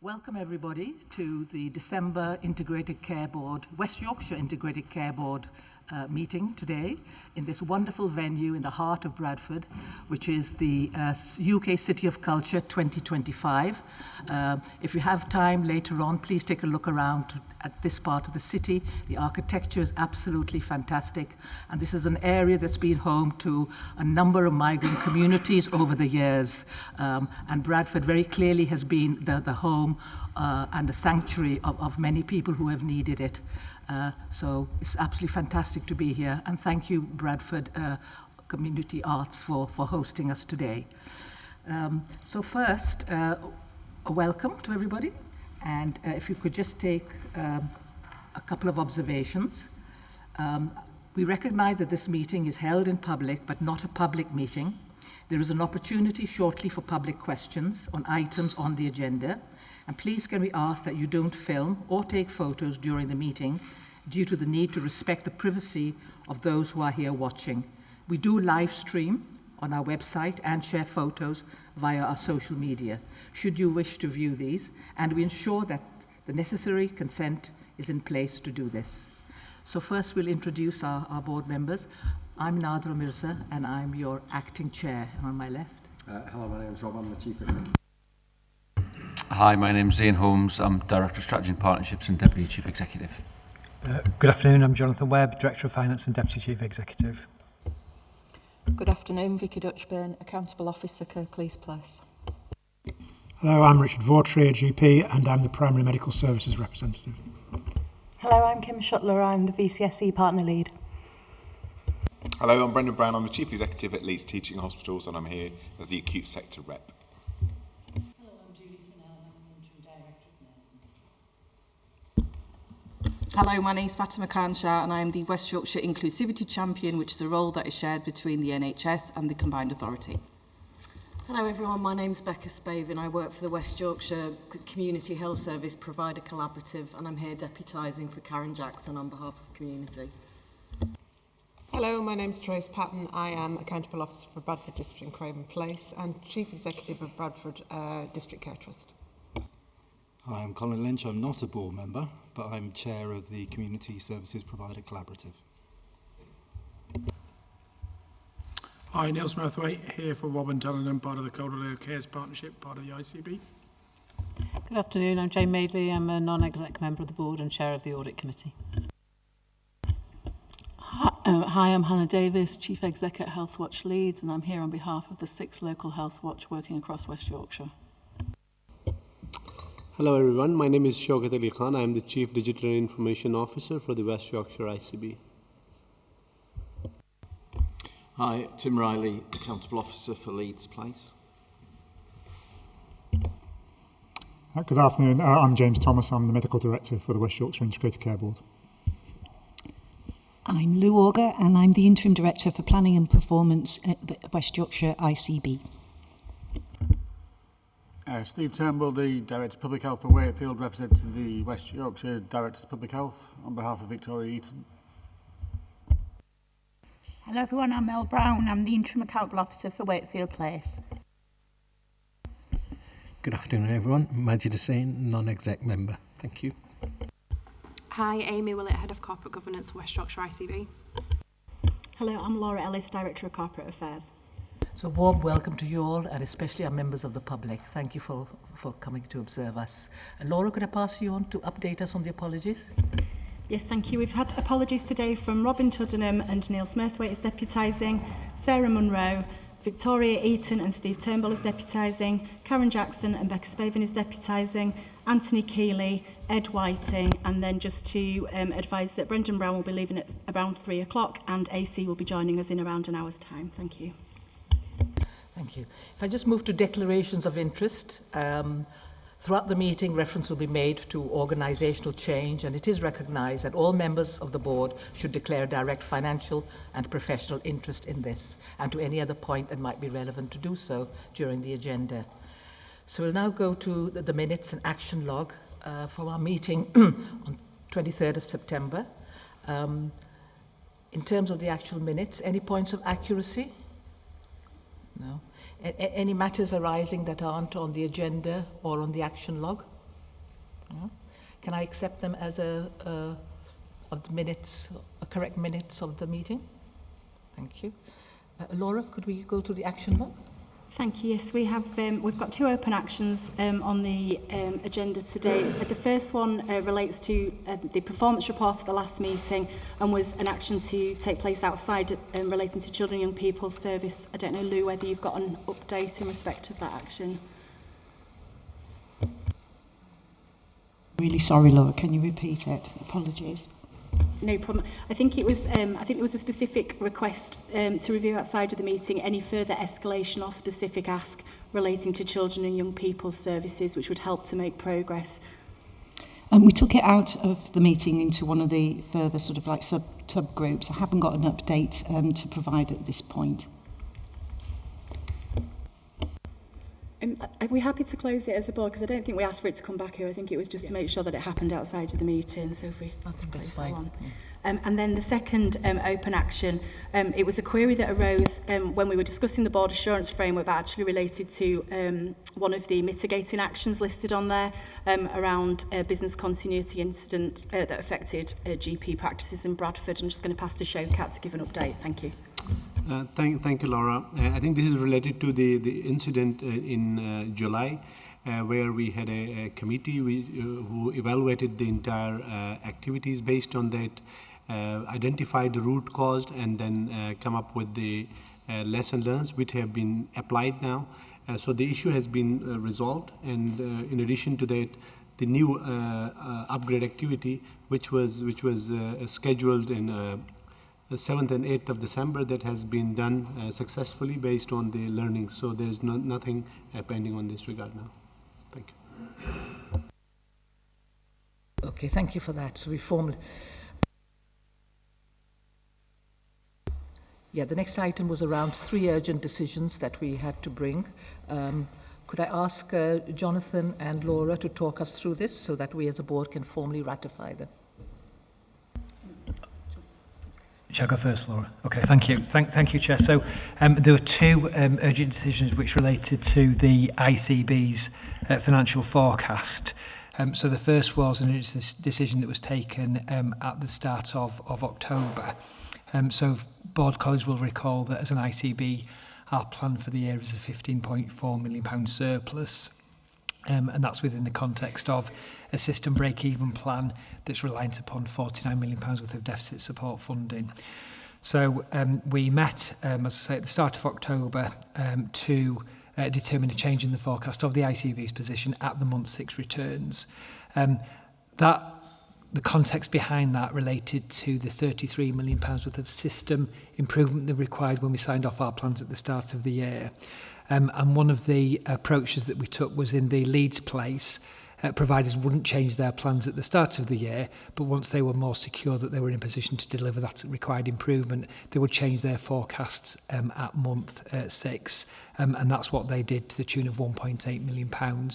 Welcome everybody to the December Integrated Care Board, West Yorkshire Integrated Care Board meeting today in this wonderful venue in the heart of Bradford, which is the UK City of Culture 2025. If you have time later on, please take a look around at this part of the city. The architecture is absolutely fantastic, and this is an area that's been home to a number of migrant communities over the years, and Bradford very clearly has been the home and the sanctuary of many people who have needed it. So it's absolutely fantastic to be here, and thank you, Bradford Community Arts, for hosting us today. So first, a welcome to everybody, and if you could just take a couple of observations. We recognize that this meeting is held in public, but not a public meeting. There is an opportunity shortly for public questions on items on the agenda, and please can we ask that you don't film or take photos during the meeting due to the need to respect the privacy of those who are here watching. We do live stream on our website and share photos via our social media, should you wish to view these, and we ensure that the necessary consent is in place to do this. So first we'll introduce our board members. I'm Nadra Mirza, and I'm your acting chair. And on my left. Hello, my name is Rob, I'm the Chief Executive. Hi, my name's Ian Holmes. I'm Director of Strategy and Partnerships and Deputy Chief Executive. Good afternoon, I'm Jonathan Webb, Director of Finance and Deputy Chief Executive. Good afternoon, Vicky Dutchburn, Accountable Officer, Kirklees Place. Hello, I'm Richard Vautry, a GP, and I'm the Primary Medical Services Representative. Hello, I'm Kim Shuttler, I'm the VCSE Partner Lead. Hello, I'm Brendan Brown, I'm the Chief Executive at Leeds Teaching Hospitals, and I'm here as the Acute Sector Rep. Hello, I'm Julie Twinell, I'm the Interim Director of Nursing. Hello, my name is Fatima Khansha, and I am the West Yorkshire Inclusivity Champion, which is a role that is shared between the NHS and the Combined Authority. Hello everyone, my name's Becca Spavin. I work for the West Yorkshire Community Health Service Provider Collaborative, and I'm here deputising for Karen Jackson on behalf of the community. Hello, my name's Trace Patton. I am Accountable Officer for Bradford District in Craven Place and Chief Executive of Bradford District Care Trust. Hi, I'm Colin Lynch. I'm not a board member, but I'm Chair of the Community Services Provider Collaborative. Hi, Neil Smithwaite, here for Robin Dunham, part of the Coldwell Cares Partnership, part of the ICB. Good afternoon, I'm Jane Madeley. I'm a non-exec member of the board and Chair of the Audit Committee. Hi, I'm Hannah Davis, Chief Exec at Health Watch Leeds, and I'm here on behalf of the 6 local Health Watch working across West Yorkshire. Hello everyone, my name is Shaukat Ali Khan. I am the Chief Digital Information Officer for the West Yorkshire ICB. Hi, Tim Riley, Accountable Officer for Leeds Place. Good afternoon, I'm James Thomas. I'm the Medical Director for the West Yorkshire Integrated Care Board. I'm Lou Auger, and I'm the Interim Director for Planning and Performance at the West Yorkshire ICB. Steve Turnbull, the Director of Public Health for Wakefield, representing the West Yorkshire Directors of Public Health on behalf of Victoria Eaton. Hello everyone, I'm Mel Brown. I'm the Interim Accountable Officer for Wakefield Place. Good afternoon everyone, Majid Hussain, non-exec member. Thank you. Hi, Amy Willett, Head of Corporate Governance, West Yorkshire ICB. Hello, I'm Laura Ellis, Director of Corporate Affairs. So warm welcome to you all, and especially our members of the public. Thank you for coming to observe us. Laura, could I pass you on to update us on the apologies? Yes, thank you. We've had apologies today from Robin Tuddenham and Neil Smithwaite as deputising, Sarah Munro, Victoria Eaton and Steve Turnbull is deputising, Karen Jackson and Becca Spavin is deputising, Anthony Keeley, Ed Whiting, and then just to advise that Brendan Brown will be leaving at around 3 o'clock and AC will be joining us in around an hour's time. Thank you. Thank you. If I just move to declarations of interest, throughout the meeting reference will be made to organisational change, and it is recognised that all members of the board should declare a direct financial and professional interest in this, and to any other point that might be relevant to do so during the agenda. So we'll now go to the minutes and action log from our meeting on 23rd of September. In terms of the actual minutes, any points of accuracy? No. Any matters arising that aren't on the agenda or on the action log? Yeah. Can I accept them as of the minutes, correct minutes of the meeting? Thank you. Laura, could we go to the action log? Thank you. Yes, we have. We've got 2 open actions on the agenda today. The first one relates to the performance report at the last meeting and was an action to take place outside relating to children and young people's service. I don't know, Lou, whether you've got an update in respect of that action. Really sorry, Laura. Can you repeat it? Apologies. No problem. I think it was a specific request to review outside of the meeting any further escalation or specific ask relating to children and young people's services, which would help to make progress. We took it out of the meeting into one of the further sort of like subgroups. I haven't got an update to provide at this point. Are we happy to close it as a board? Because I don't think we asked for it to come back here. I think it was just to make sure that it happened outside of the meeting. So if we close that one. And then the second open action, it was a query that arose when we were discussing the board assurance framework, but actually related to one of the mitigating actions listed on there around a business continuity incident that affected GP practices in Bradford. I'm just going to pass to Showkat to give an update. Thank you. Thank you, Laura. I think this is related to the incident in July, where we had a committee who evaluated the entire activities based on that, identified the root cause, and then come up with the lesson learned, which have been applied now. So the issue has been resolved, and in addition to that, the new upgrade activity, which was scheduled in the 7th and 8th of December, that has been done successfully based on the learnings. So there's nothing pending on this regard now. Thank you. Okay, thank you for that. So we formally... Yeah, the next item was around 3 urgent decisions that we had to bring. Could I ask Jonathan and Laura to talk us through this so that we as a board can formally ratify them? Shall I go first, Laura? Okay, thank you. Thank you, Chair. So there were 2 urgent decisions which related to the ICB's financial forecast. So the first was an urgent decision that was taken at the start of October. So board colleagues will recall that as an ICB, our plan for the year is a £15.4 million surplus. And that's within the context of a system break-even plan that's reliant upon £49 million worth of deficit support funding. So we met, as I say, at the start of October to determine a change in the forecast of the ICB's position at the month 6 returns. The context behind that related to the £33 million worth of system improvement that required when we signed off our plans at the start of the year. And one of the approaches that we took was in the Leeds place. Providers wouldn't change their plans at the start of the year, but once they were more secure that they were in a position to deliver that required improvement, they would change their forecasts at month 6. And that's what they did to the tune of £1.8 million.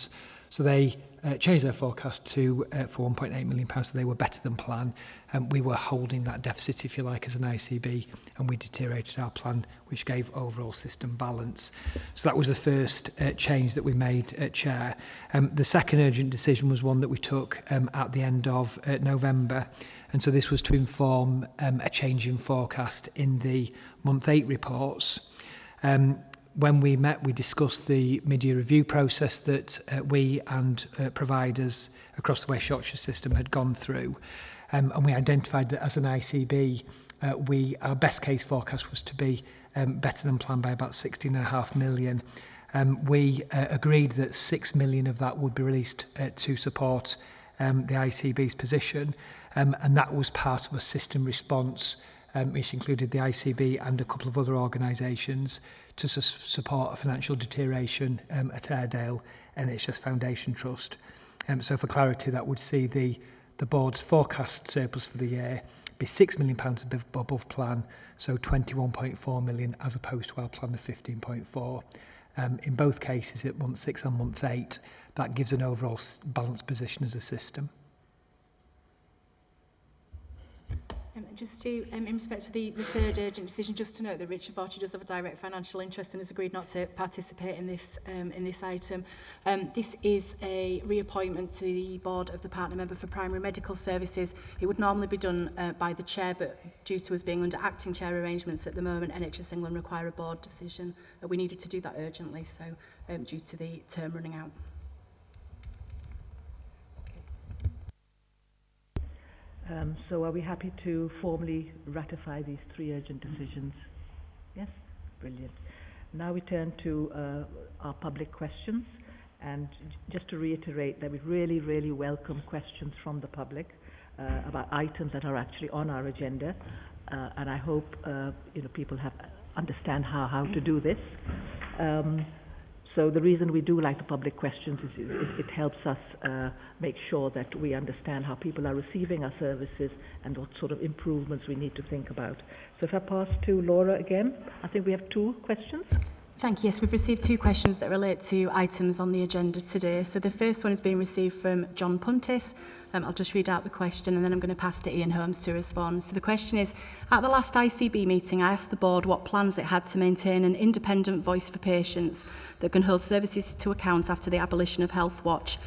So they changed their forecast to for £1.8 million, so they were better than plan. We were holding that deficit, if you like, as an ICB, and we deteriorated our plan, which gave overall system balance. So that was the first change that we made, Chair. The second urgent decision was one that we took at the end of November, and so this was to inform a change in forecast in the month 8 reports. When we met, we discussed the mid-year review process that we and providers across the West Yorkshire system had gone through. And we identified that as an ICB, our best case forecast was to be better than planned by about £16.5 million. We agreed that £6 million of that would be released to support the ICB's position. And that was part of a system response, which included the ICB and a couple of other organisations, to support a financial deterioration at Airedale NHS Foundation Trust. So for clarity, that would see the board's forecast surplus for the year be £6 million above plan, so 21.4 million as opposed to our plan of 15.4. In both cases, at month 6 and month 8, that gives an overall balanced position as a system. Just to, in respect to the third urgent decision, just to note that Richard Vorty does have a direct financial interest and has agreed not to participate in this item. This is a reappointment to the board of the partner member for primary medical services. It would normally be done by the chair, but due to us being under acting chair arrangements at the moment, NHS England require a board decision. We needed to do that urgently, so due to the term running out. So are we happy to formally ratify these 3 urgent decisions? Yes? Brilliant. Now we turn to our public questions, and just to reiterate that we really, really welcome questions from the public about items that are actually on our agenda, and I hope people understand how to do this. So the reason we do like the public questions is it helps us make sure that we understand how people are receiving our services and what sort of improvements we need to think about. So if I pass to Laura again, I think we have 2 questions. Thank you. Yes, we've received 2 questions that relate to items on the agenda today. So the first one has been received from John Puntis. I'll just read out the question and then I'm going to pass to Ian Holmes to respond. So the question is, at the last ICB meeting, I asked the board what plans it had to maintain an independent voice for patients that can hold services to account after the abolition of Health Watch.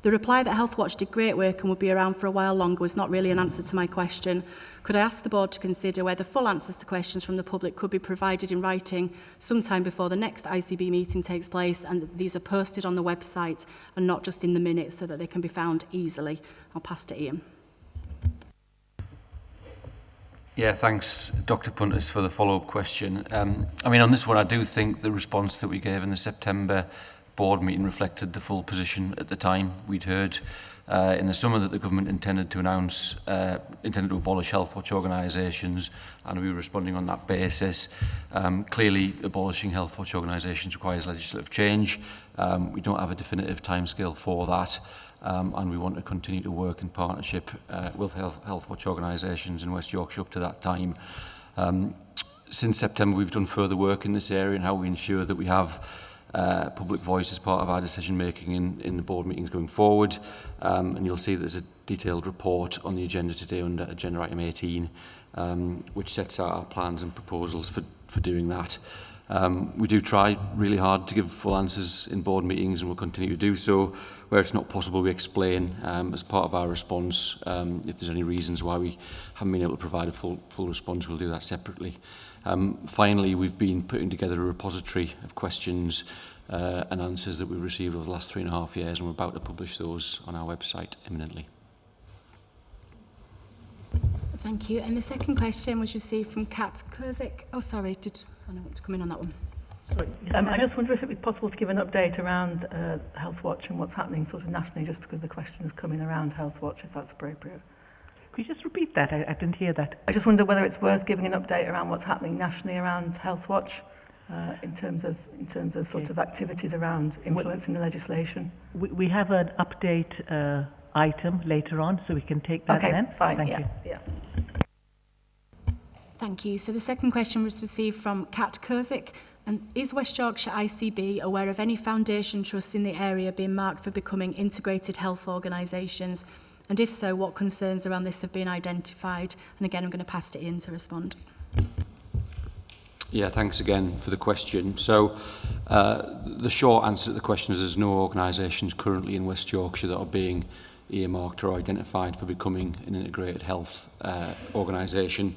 The reply that Health Watch did great work and would be around for a while longer was not really an answer to my question. Could I ask the board to consider whether full answers to questions from the public could be provided in writing sometime before the next ICB meeting takes place, and that these are posted on the website and not just in the minutes so that they can be found easily? I'll pass to Ian. Yeah, thanks, Dr. Puntis, for the follow-up question. On this one, I do think the response that we gave in the September board meeting reflected the full position at the time. We'd heard in the summer that the government intended to abolish Health Watch organisations, and we were responding on that basis. Clearly, abolishing Health Watch organisations requires legislative change. We don't have a definitive timescale for that, and we want to continue to work in partnership with Health Watch organisations in West Yorkshire up to that time. Since September, we've done further work in this area and how we ensure that we have public voice as part of our decision making in the board meetings going forward, and you'll see there's a detailed report on the agenda today under agenda item 18, which sets out our plans and proposals for doing that. We do try really hard to give full answers in board meetings, and we'll continue to do so. Where it's not possible, we explain as part of our response. If there's any reasons why we haven't been able to provide a full response, we'll do that separately. Finally, we've been putting together a repository of questions and answers that we've received over the last 3.5 years, and we're about to publish those on our website imminently. Thank you. And the second question was received from Kat Kurzik. Oh, sorry, I don't want to come in on that one. Sorry. I just wonder if it would be possible to give an update around Health Watch and what's happening sort of nationally, just because the question is coming around Health Watch, if that's appropriate. Could you just repeat that? I didn't hear that. I just wonder whether it's worth giving an update around what's happening nationally around Health Watch, in terms of sort of activities around influencing the legislation. We have an update item later on, so we can take that then. Okay, fine. Thank you. Yeah. Thank you. So the second question was received from Kat Kurzik. And is West Yorkshire ICB aware of any foundation trusts in the area being marked for becoming integrated health organisations? And if so, what concerns around this have been identified? And again, I'm going to pass to Ian to respond. Yeah, thanks again for the question. So the short answer to the question is there's no organisations currently in West Yorkshire that are being earmarked or identified for becoming an integrated health organisation.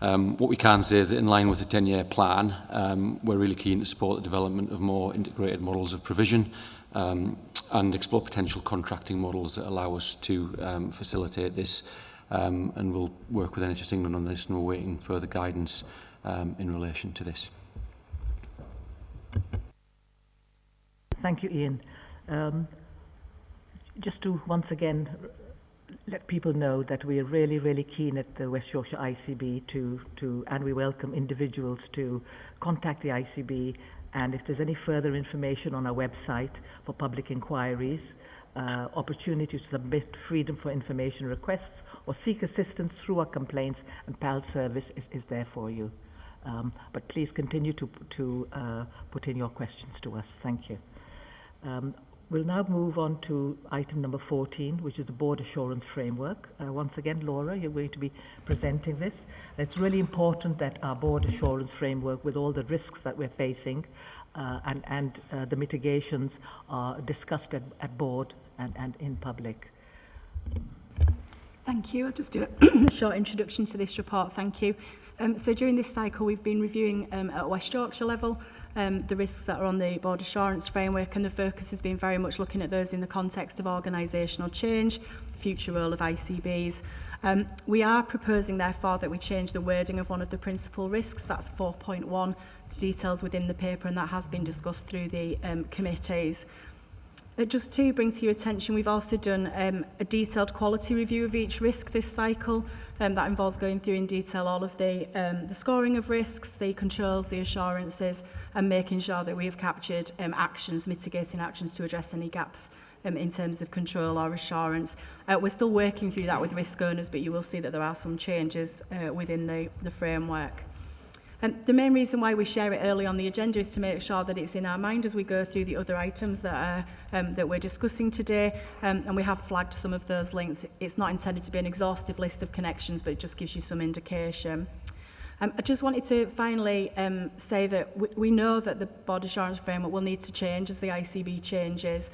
What we can say is that in line with the 10-year plan, we're really keen to support the development of more integrated models of provision and explore potential contracting models that allow us to facilitate this, and we'll work with NHS England on this, and we're waiting further guidance in relation to this. Thank you, Ian. Just to once again let people know that we are really, really keen at the West Yorkshire ICB and we welcome individuals to contact the ICB, and if there's any further information on our website for public inquiries, opportunity to submit freedom for information requests or seek assistance through our complaints and PAL service is there for you. But please continue to put in your questions to us. Thank you. We'll now move on to item number 14, which is the Board Assurance Framework. Once again, Laura, you're going to be presenting this. It's really important that our Board Assurance Framework, with all the risks that we're facing and the mitigations, are discussed at board and in public. Thank you. I'll just do a short introduction to this report. Thank you. So during this cycle, we've been reviewing at West Yorkshire level the risks that are on the board assurance framework, and the focus has been very much looking at those in the context of organisational change, future role of ICBs. We are proposing, therefore, that we change the wording of one of the principal risks, that's 4.1, to details within the paper, and that has been discussed through the committees. Just to bring to your attention, we've also done a detailed quality review of each risk this cycle. That involves going through in detail all of the scoring of risks, the controls, the assurances, and making sure that we have captured actions, mitigating actions to address any gaps in terms of control or assurance. We're still working through that with risk owners, but you will see that there are some changes within the framework. The main reason why we share it early on the agenda is to make sure that it's in our mind as we go through the other items that we're discussing today, and we have flagged some of those links. It's not intended to be an exhaustive list of connections, but it just gives you some indication. I just wanted to finally say that we know that the board assurance framework will need to change as the ICB changes.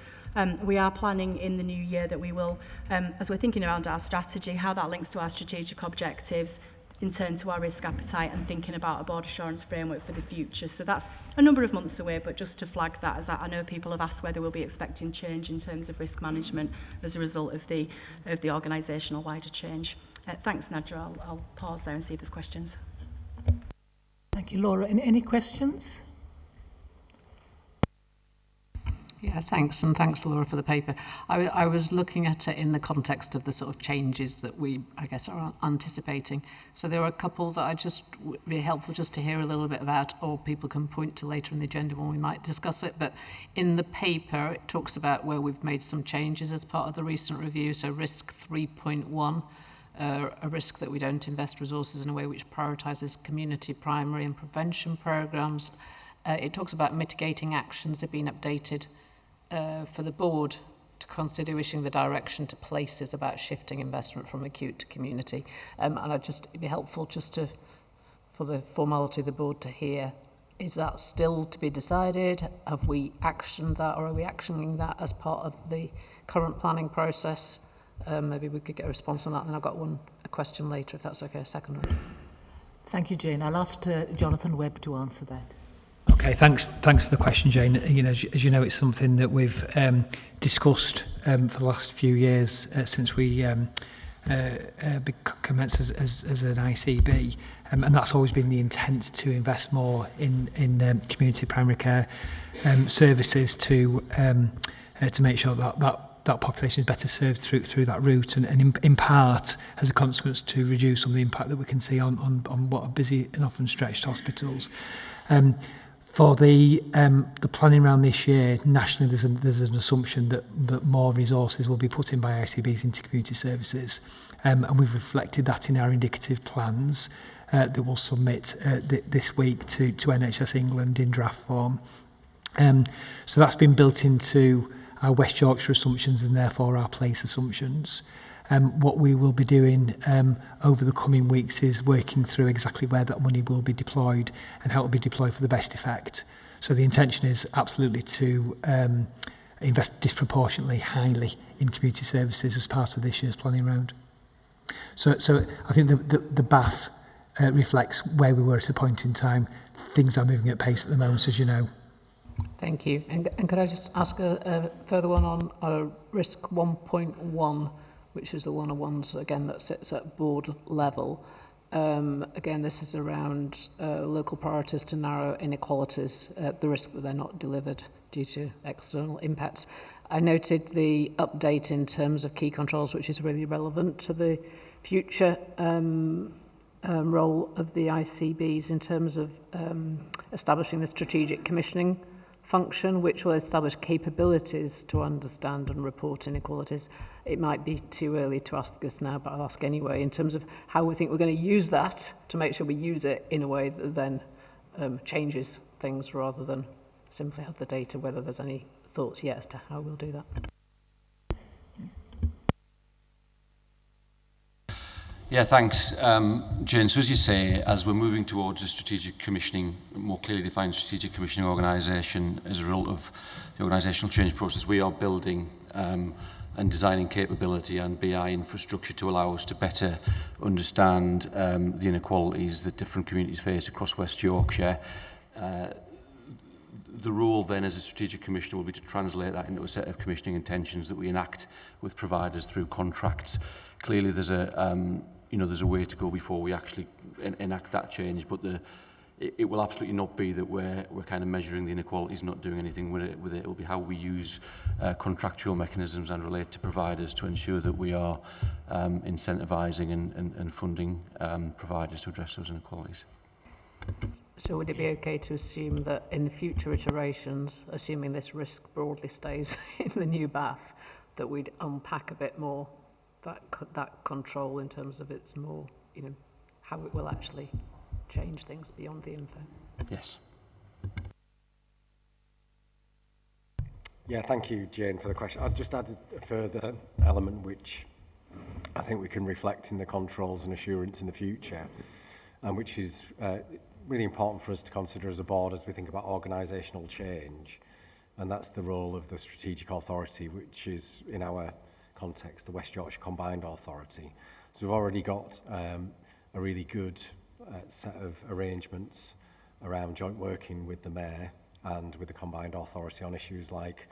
We are planning in the new year that we will, as we're thinking around our strategy, how that links to our strategic objectives, in turn to our risk appetite, and thinking about a board assurance framework for the future. So that's a number of months away, but just to flag that, as I know people have asked whether we'll be expecting change in terms of risk management as a result of the organisational wider change. Thanks, Nadra. I'll pause there and see if there's questions. Thank you, Laura. Any questions? Yeah, thanks, and thanks, Laura, for the paper. I was looking at it in the context of the sort of changes that we, I guess, are anticipating. So there are a couple that I just would be helpful just to hear a little bit about, or people can point to later in the agenda when we might discuss it. But in the paper, it talks about where we've made some changes as part of the recent review. So risk 3.1, a risk that we don't invest resources in a way which prioritises community primary and prevention programmes. It talks about mitigating actions have been updated for the board to consider issuing the direction to places about shifting investment from acute to community. And it'd be helpful just to, for the formality of the board to hear, is that still to be decided? Have we actioned that, or are we actioning that as part of the current planning process? Maybe we could get a response on that, and I've got a question later, if that's okay, a second one. Thank you, Jane. I'll ask Jonathan Webb to answer that. Okay, thanks for the question, Jane. You know, as you know, it's something that we've discussed for the last few years since we commenced as an ICB, and that's always been the intent, to invest more in community primary care services to make sure that population is better served through that route, and in part as a consequence to reduce some of the impact that we can see on what are busy and often stretched hospitals. For the planning round this year, nationally there's an assumption that more resources will be put in by ICBs into community services, and we've reflected that in our indicative plans that we'll submit this week to NHS England in draft form. So that's been built into our West Yorkshire assumptions and therefore our place assumptions. What we will be doing over the coming weeks is working through exactly where that money will be deployed and how it will be deployed for the best effect. So the intention is absolutely to invest disproportionately highly in community services as part of this year's planning round. So I think the BAF reflects where we were at a point in time. Things are moving at pace at the moment, as you know. Thank you. And could I just ask a further one on risk 1.1, which is the one-on-ones, again, that sits at board level. Again, this is around local priorities to narrow inequalities, the risk that they're not delivered due to external impacts. I noted the update in terms of key controls, which is really relevant to the future role of the ICBs in terms of establishing the strategic commissioning function, which will establish capabilities to understand and report inequalities. It might be too early to ask this now, but I'll ask anyway, in terms of how we think we're going to use that to make sure we use it in a way that then changes things rather than simply has the data, whether there's any thoughts yet as to how we'll do that. Yeah, thanks, Jane. So as you say, as we're moving towards a strategic commissioning, more clearly defined strategic commissioning organisation, as a result of the organisational change process, we are building and designing capability and BI infrastructure to allow us to better understand the inequalities that different communities face across West Yorkshire. The role then as a strategic commissioner will be to translate that into a set of commissioning intentions that we enact with providers through contracts. Clearly there's a way to go before we actually enact that change, but it will absolutely not be that we're kind of measuring the inequalities, not doing anything with it. It will be how we use contractual mechanisms and relate to providers to ensure that we are incentivising and funding providers to address those inequalities. So would it be okay to assume that in future iterations, assuming this risk broadly stays in the new BAF, that we'd unpack a bit more that control in terms of its more, how it will actually change things beyond the info? Yes. Yeah, thank you, Jane, for the question. I'd just add a further element which I think we can reflect in the controls and assurance in the future, and which is really important for us to consider as a board as we think about organisational change, and that's the role of the Strategic Authority, which is, in our context, the West Yorkshire Combined Authority. So we've already got a really good set of arrangements around joint working with the Mayor and with the Combined Authority on issues like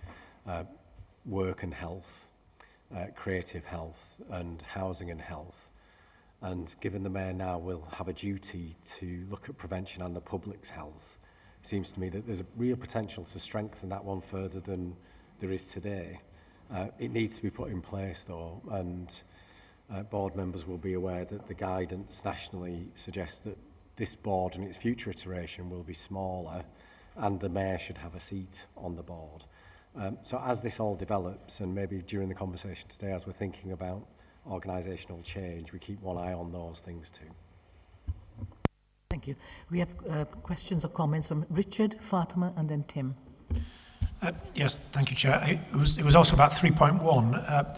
work and health, creative health and housing and health. And given the Mayor now will have a duty to look at prevention and the public's health, it seems to me that there's a real potential to strengthen that one further than there is today. It needs to be put in place though, and board members will be aware that the guidance nationally suggests that this board and its future iteration will be smaller and the Mayor should have a seat on the board. So as this all develops, and maybe during the conversation today as we're thinking about organisational change, we keep one eye on those things too. Thank you. We have questions or comments from Richard, Fatima and then Tim. Yes, thank you, Chair. It was also about 3.1.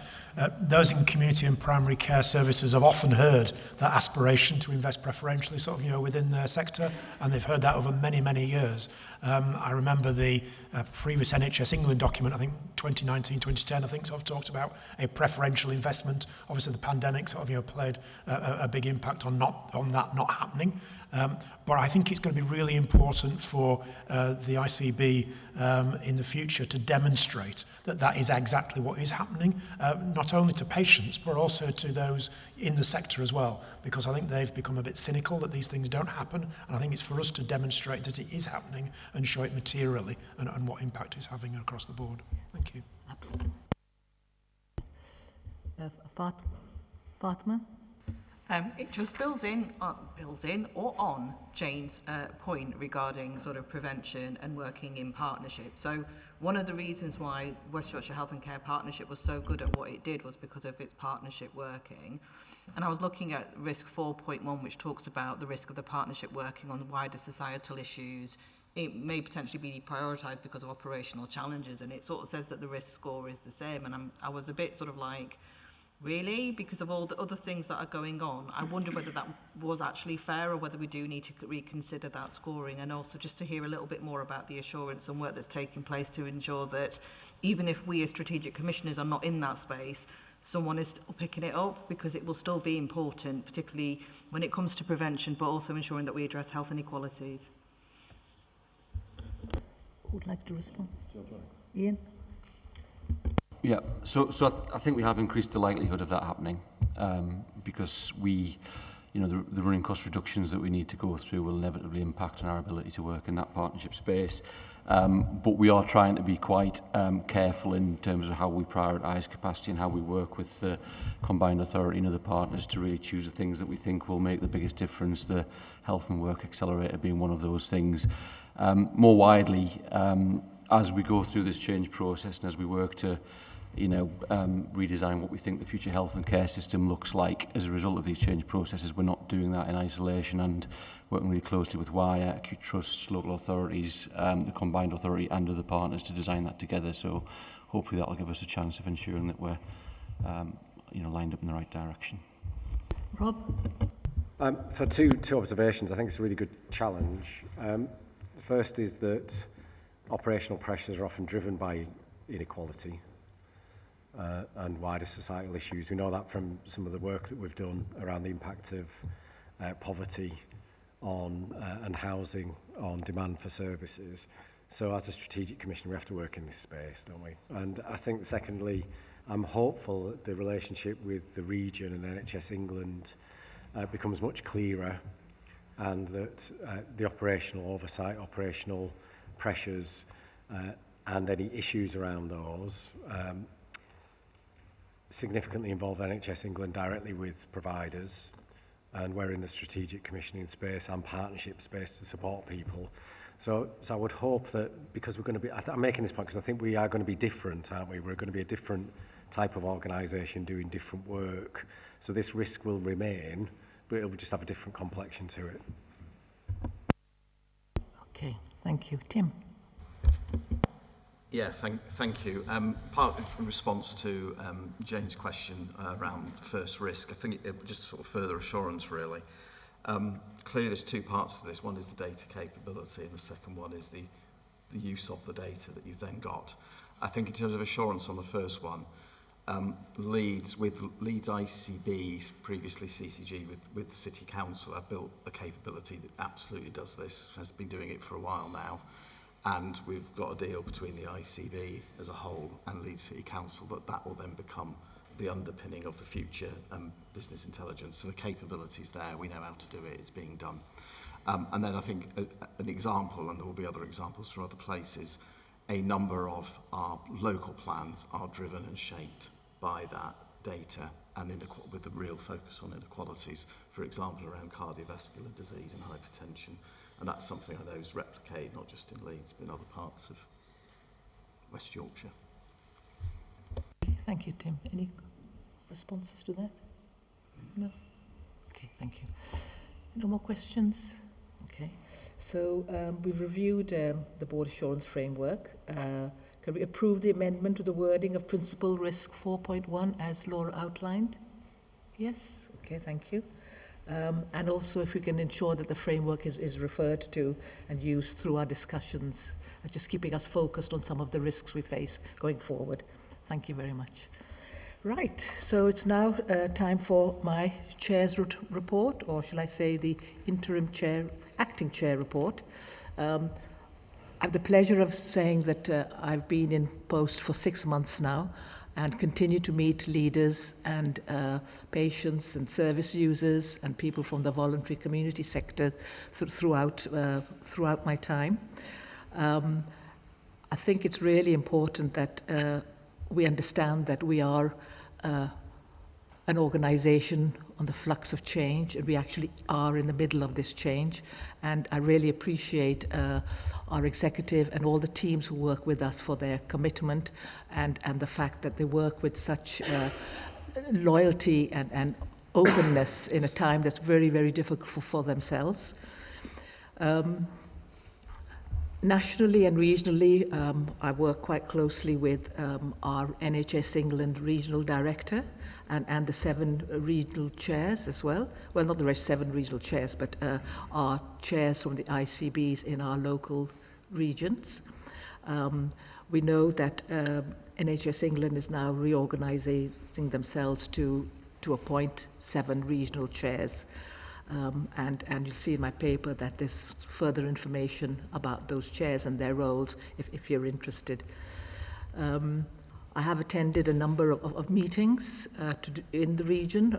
Those in community and primary care services have often heard that aspiration to invest preferentially within their sector, and they've heard that over many, many years. I remember the previous NHS England document, I think 2019, 2010, I think talked about a preferential investment. Obviously the pandemic played a big impact on that not happening. But I think it's going to be really important for the ICB in the future to demonstrate that that is exactly what is happening, not only to patients but also to those in the sector as well, because I think they've become a bit cynical that these things don't happen, and I think it's for us to demonstrate that it is happening and show it materially and what impact it's having across the board. Thank you. Absolutely. Fatima? It just builds in or on Jane's point regarding sort of prevention and working in partnership. So one of the reasons why West Yorkshire Health and Care Partnership was so good at what it did was because of its partnership working. And I was looking at risk 4.1, which talks about the risk of the partnership working on wider societal issues. It may potentially be prioritised because of operational challenges, and it sort of says that the risk score is the same. And I was a bit sort of like, really? Because of all the other things that are going on, I wonder whether that was actually fair or whether we do need to reconsider that scoring, and also just to hear a little bit more about the assurance and work that's taking place to ensure that even if we as strategic commissioners are not in that space, someone is still picking it up, because it will still be important, particularly when it comes to prevention, but also ensuring that we address health inequalities. Who would like to respond? Ian? Yeah, so I think we have increased the likelihood of that happening because the running cost reductions that we need to go through will inevitably impact on our ability to work in that partnership space. But we are trying to be quite careful in terms of how we prioritise capacity and how we work with the Combined Authority and other partners to really choose the things that we think will make the biggest difference, the Health and Work Accelerator being one of those things. More widely, as we go through this change process and as we work to redesign what we think the future health and care system looks like as a result of these change processes. We're not doing that in isolation, and working really closely with WIRE, acute trusts, local authorities, the combined authority and other partners to design that together. So hopefully that'll give us a chance of ensuring that we're lined up in the right direction. Rob? So two observations. I think it's a really good challenge. The first is that operational pressures are often driven by inequality and wider societal issues. We know that from some of the work that we've done around the impact of poverty on and housing on demand for services. So as a strategic commissioner, we have to work in this space, don't we? And I think secondly, I'm hopeful that the relationship with the region and NHS England becomes much clearer, and that the operational oversight, operational pressures and any issues around those significantly involve NHS England directly with providers, and we're in the strategic commissioning space and partnership space to support people. So I would hope that, because we're going to be, I'm making this point because I think we are going to be different, aren't we? We're going to be a different type of organisation doing different work. So this risk will remain, but it will just have a different complexion to it. Okay, thank you. Tim? Yeah, thank you. Part in response to Jane's question around first risk, I think it just sort of further assurance, really. Clearly, there's two parts to this. One is the data capability, and the second one is the use of the data that you've then got. I think in terms of assurance on the first one, Leeds ICB, previously CCG with City Council, have built a capability that absolutely does this, has been doing it for a while now. And we've got a deal between the ICB as a whole and Leeds City Council that will then become the underpinning of the future business intelligence. So the capability's there, we know how to do it, it's being done. And then I think an example, and there will be other examples from other places, a number of our local plans are driven and shaped by that data, and with a real focus on inequalities, for example, around cardiovascular disease and hypertension. And that's something I know is replicated not just in Leeds, but in other parts of West Yorkshire. Thank you, Tim. Any responses to that? No? Okay, thank you. No more questions? Okay. So we've reviewed the board assurance framework. Can we approve the amendment to the wording of principal risk 4.1 as Laura outlined? Yes? Okay, thank you. And also if we can ensure that the framework is referred to and used through our discussions, just keeping us focused on some of the risks we face going forward. Thank you very much. Right, so it's now time for my chair's report, or shall I say the interim chair, acting chair report. I have the pleasure of saying that I've been in post for 6 months now, and continue to meet leaders and patients and service users and people from the voluntary community sector throughout my time. I think it's really important that we understand that we are an organisation on the flux of change, and we actually are in the middle of this change. And I really appreciate our executive and all the teams who work with us for their commitment and the fact that they work with such loyalty and openness in a time that's very, very difficult for themselves. Nationally and regionally, I work quite closely with our NHS England regional director and the 7 regional chairs as well. Well, not the 7 regional chairs, but our chairs from the ICBs in our local regions. We know that NHS England is now reorganising themselves to appoint 7 regional chairs. And you'll see in my paper that there's further information about those chairs and their roles if you're interested. I have attended a number of meetings in the region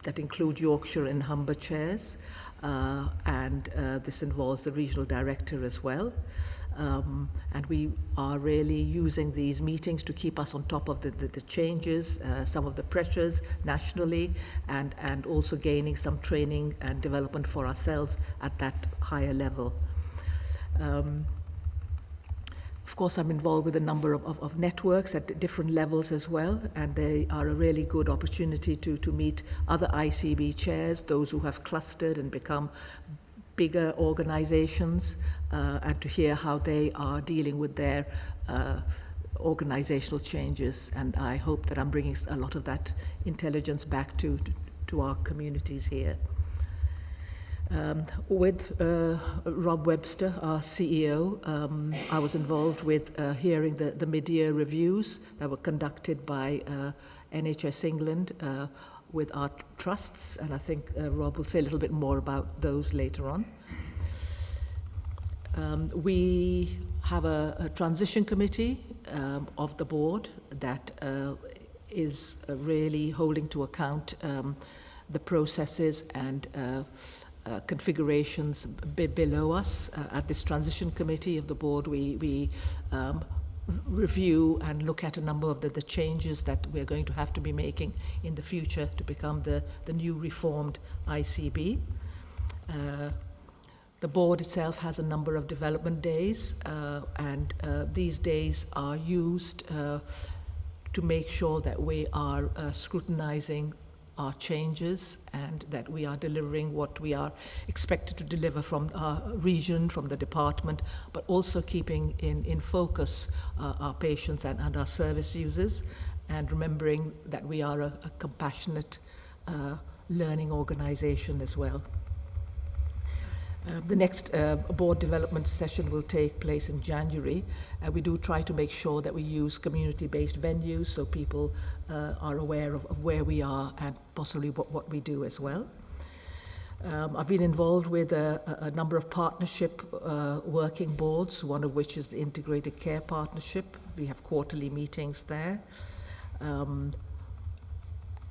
that include Yorkshire and Humber chairs, and this involves the regional director as well. And we are really using these meetings to keep us on top of the changes, some of the pressures nationally, and also gaining some training and development for ourselves at that higher level. Of course, I'm involved with a number of networks at different levels as well, and they are a really good opportunity to meet other ICB chairs, those who have clustered and become bigger organizations, and to hear how they are dealing with their organizational changes. And I hope that I'm bringing a lot of that intelligence back to our communities here. With Rob Webster, our CEO, I was involved with hearing the mid-year reviews that were conducted by NHS England with our trusts, and I think Rob will say a little bit more about those later on. We have a transition committee of the board that is really holding to account the processes and configurations below us. At this transition committee of the board, we review and look at a number of the changes that we're going to have to be making in the future to become the new reformed ICB. The board itself has a number of development days, and these days are used to make sure that we are scrutinizing our changes and that we are delivering what we are expected to deliver from our region, from the department, but also keeping in focus our patients and our service users, and remembering that we are a compassionate learning organization as well. The next board development session will take place in January. We do try to make sure that we use community-based venues so people are aware of where we are and possibly what we do as well. I've been involved with a number of partnership working boards, one of which is the Integrated Care Partnership. We have quarterly meetings there. I'm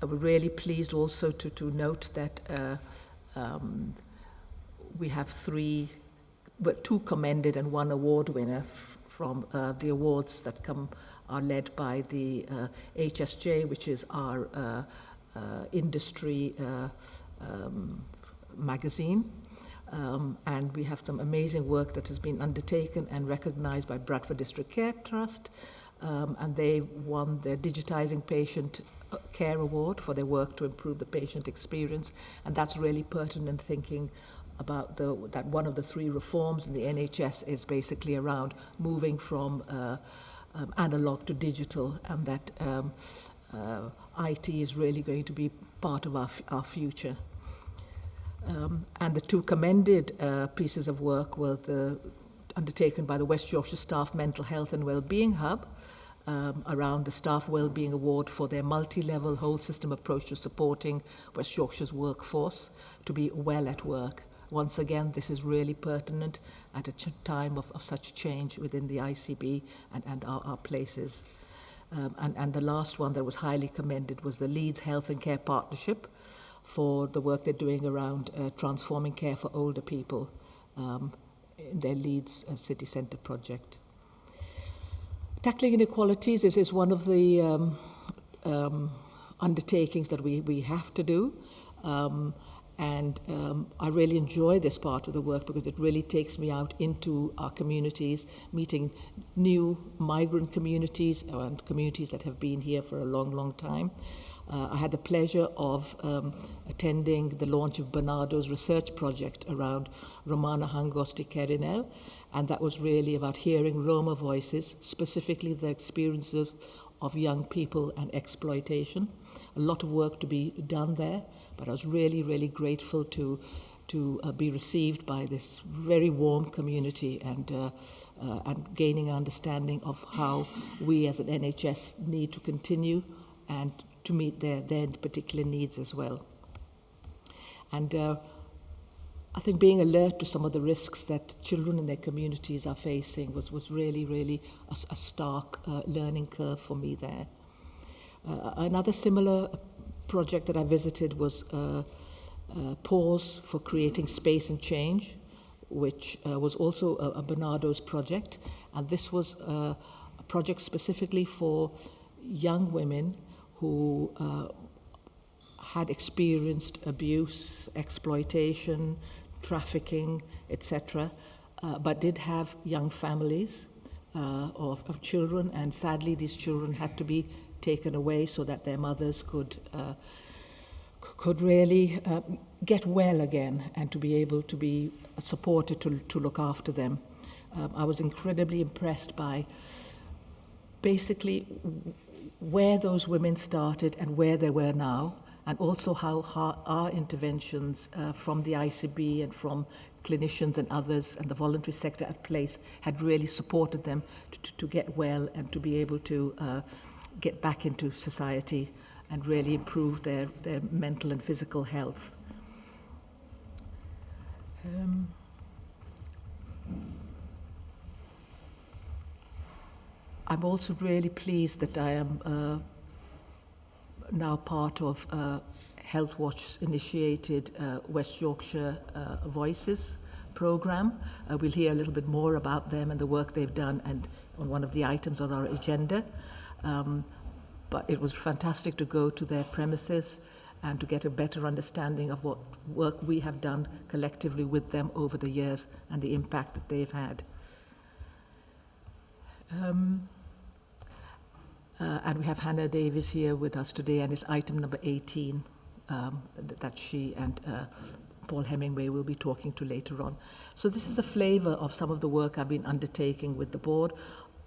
really pleased also to note that we have two commended and one award winner from the awards that are led by the HSJ, which is our industry magazine. And we have some amazing work that has been undertaken and recognized by Bradford District Care Trust. And they won the Digitising Patient Care Award for their work to improve the patient experience. And that's really pertinent thinking about that one of the three reforms in the NHS is basically around moving from analog to digital, and that IT is really going to be part of our future. And the two commended pieces of work were undertaken by the West Yorkshire Staff Mental Health and Wellbeing Hub around the Staff Wellbeing Award for their multi-level whole system approach to supporting West Yorkshire's workforce to be well at work. Once again, this is really pertinent at a time of such change within the ICB and our places. And the last one that was highly commended was the Leeds Health and Care Partnership for the work they're doing around transforming care for older people in their Leeds City Centre project. Tackling inequalities is one of the undertakings that we have to do. I really enjoy this part of the work because it really takes me out into our communities, meeting new migrant communities and communities that have been here for a long, long time. I had the pleasure of attending the launch of Bernardo's research project around Romana Hangosti Kerinel, and that was really about hearing Roma voices, specifically the experiences of young people and exploitation. A lot of work to be done there, but I was really, really grateful to be received by this very warm community and gaining an understanding of how we as an NHS need to continue and to meet their particular needs as well. And I think being alert to some of the risks that children in their communities are facing was really, really a stark learning curve for me there. Another similar project that I visited was Pause for Creating Space and Change, which was also a Bernardo's project. And this was a project specifically for young women who had experienced abuse, exploitation, trafficking, etc., but did have young families of children, and sadly these children had to be taken away so that their mothers could really get well again and to be able to be supported to look after them. I was incredibly impressed by basically where those women started and where they were now, and also how our interventions from the ICB and from clinicians and others and the voluntary sector at place had really supported them to get well and to be able to get back into society and really improve their mental and physical health. I'm also really pleased that I am now part of Health Watch's initiated West Yorkshire Voices programme. We'll hear a little bit more about them and the work they've done and on one of the items on our agenda. But it was fantastic to go to their premises and to get a better understanding of what work we have done collectively with them over the years and the impact that they've had. And we have Hannah Davis here with us today, and it's item number 18 that she and Paul Hemingway will be talking to later on. So this is a flavour of some of the work I've been undertaking with the board,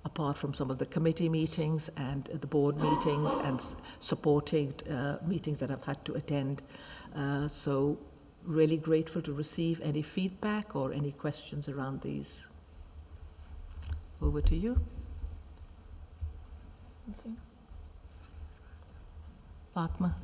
apart from some of the committee meetings and the board meetings and supporting meetings that I've had to attend. So really grateful to receive any feedback or any questions around these. Over to you. Fatma.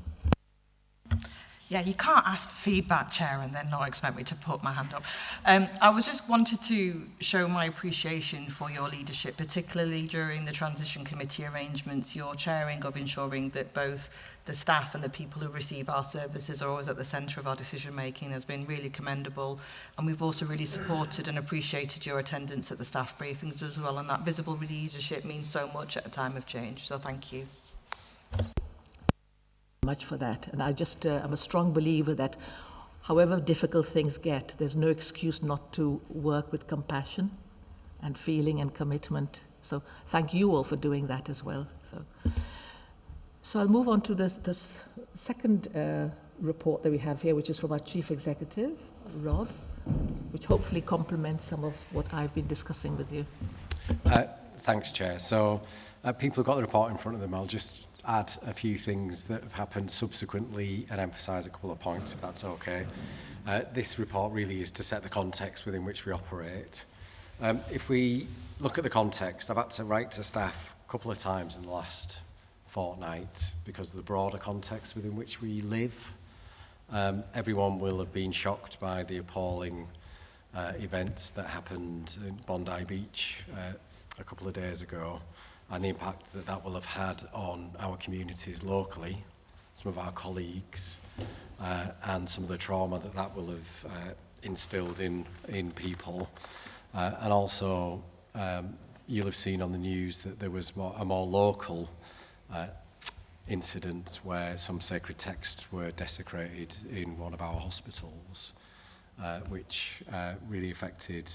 Yeah, you can't ask for feedback, Chair, and then not expect me to put my hand up. I was just wanted to show my appreciation for your leadership, particularly during the transition committee arrangements, your chairing of ensuring that both the staff and the people who receive our services are always at the centre of our decision making has been really commendable. And we've also really supported and appreciated your attendance at the staff briefings as well, and that visible leadership means so much at a time of change. So thank you. Much for that, and I'm a strong believer that however difficult things get, there's no excuse not to work with compassion and feeling and commitment. So thank you all for doing that as well. So I'll move on to this second report that we have here, which is from our Chief Executive, Rob, which hopefully complements some of what I've been discussing with you. Thanks, Chair. So people have got the report in front of them. I'll just add a few things that have happened subsequently and emphasise a couple of points, if that's okay. This report really is to set the context within which we operate. If we look at the context, I've had to write to staff a couple of times in the last fortnight because of the broader context within which we live. Everyone will have been shocked by the appalling events that happened in Bondi Beach a couple of days ago, and the impact that that will have had on our communities locally, some of our colleagues, and some of the trauma that that will have instilled in people. And also, you'll have seen on the news that there was a more local incident where some sacred texts were desecrated in one of our hospitals, which really affected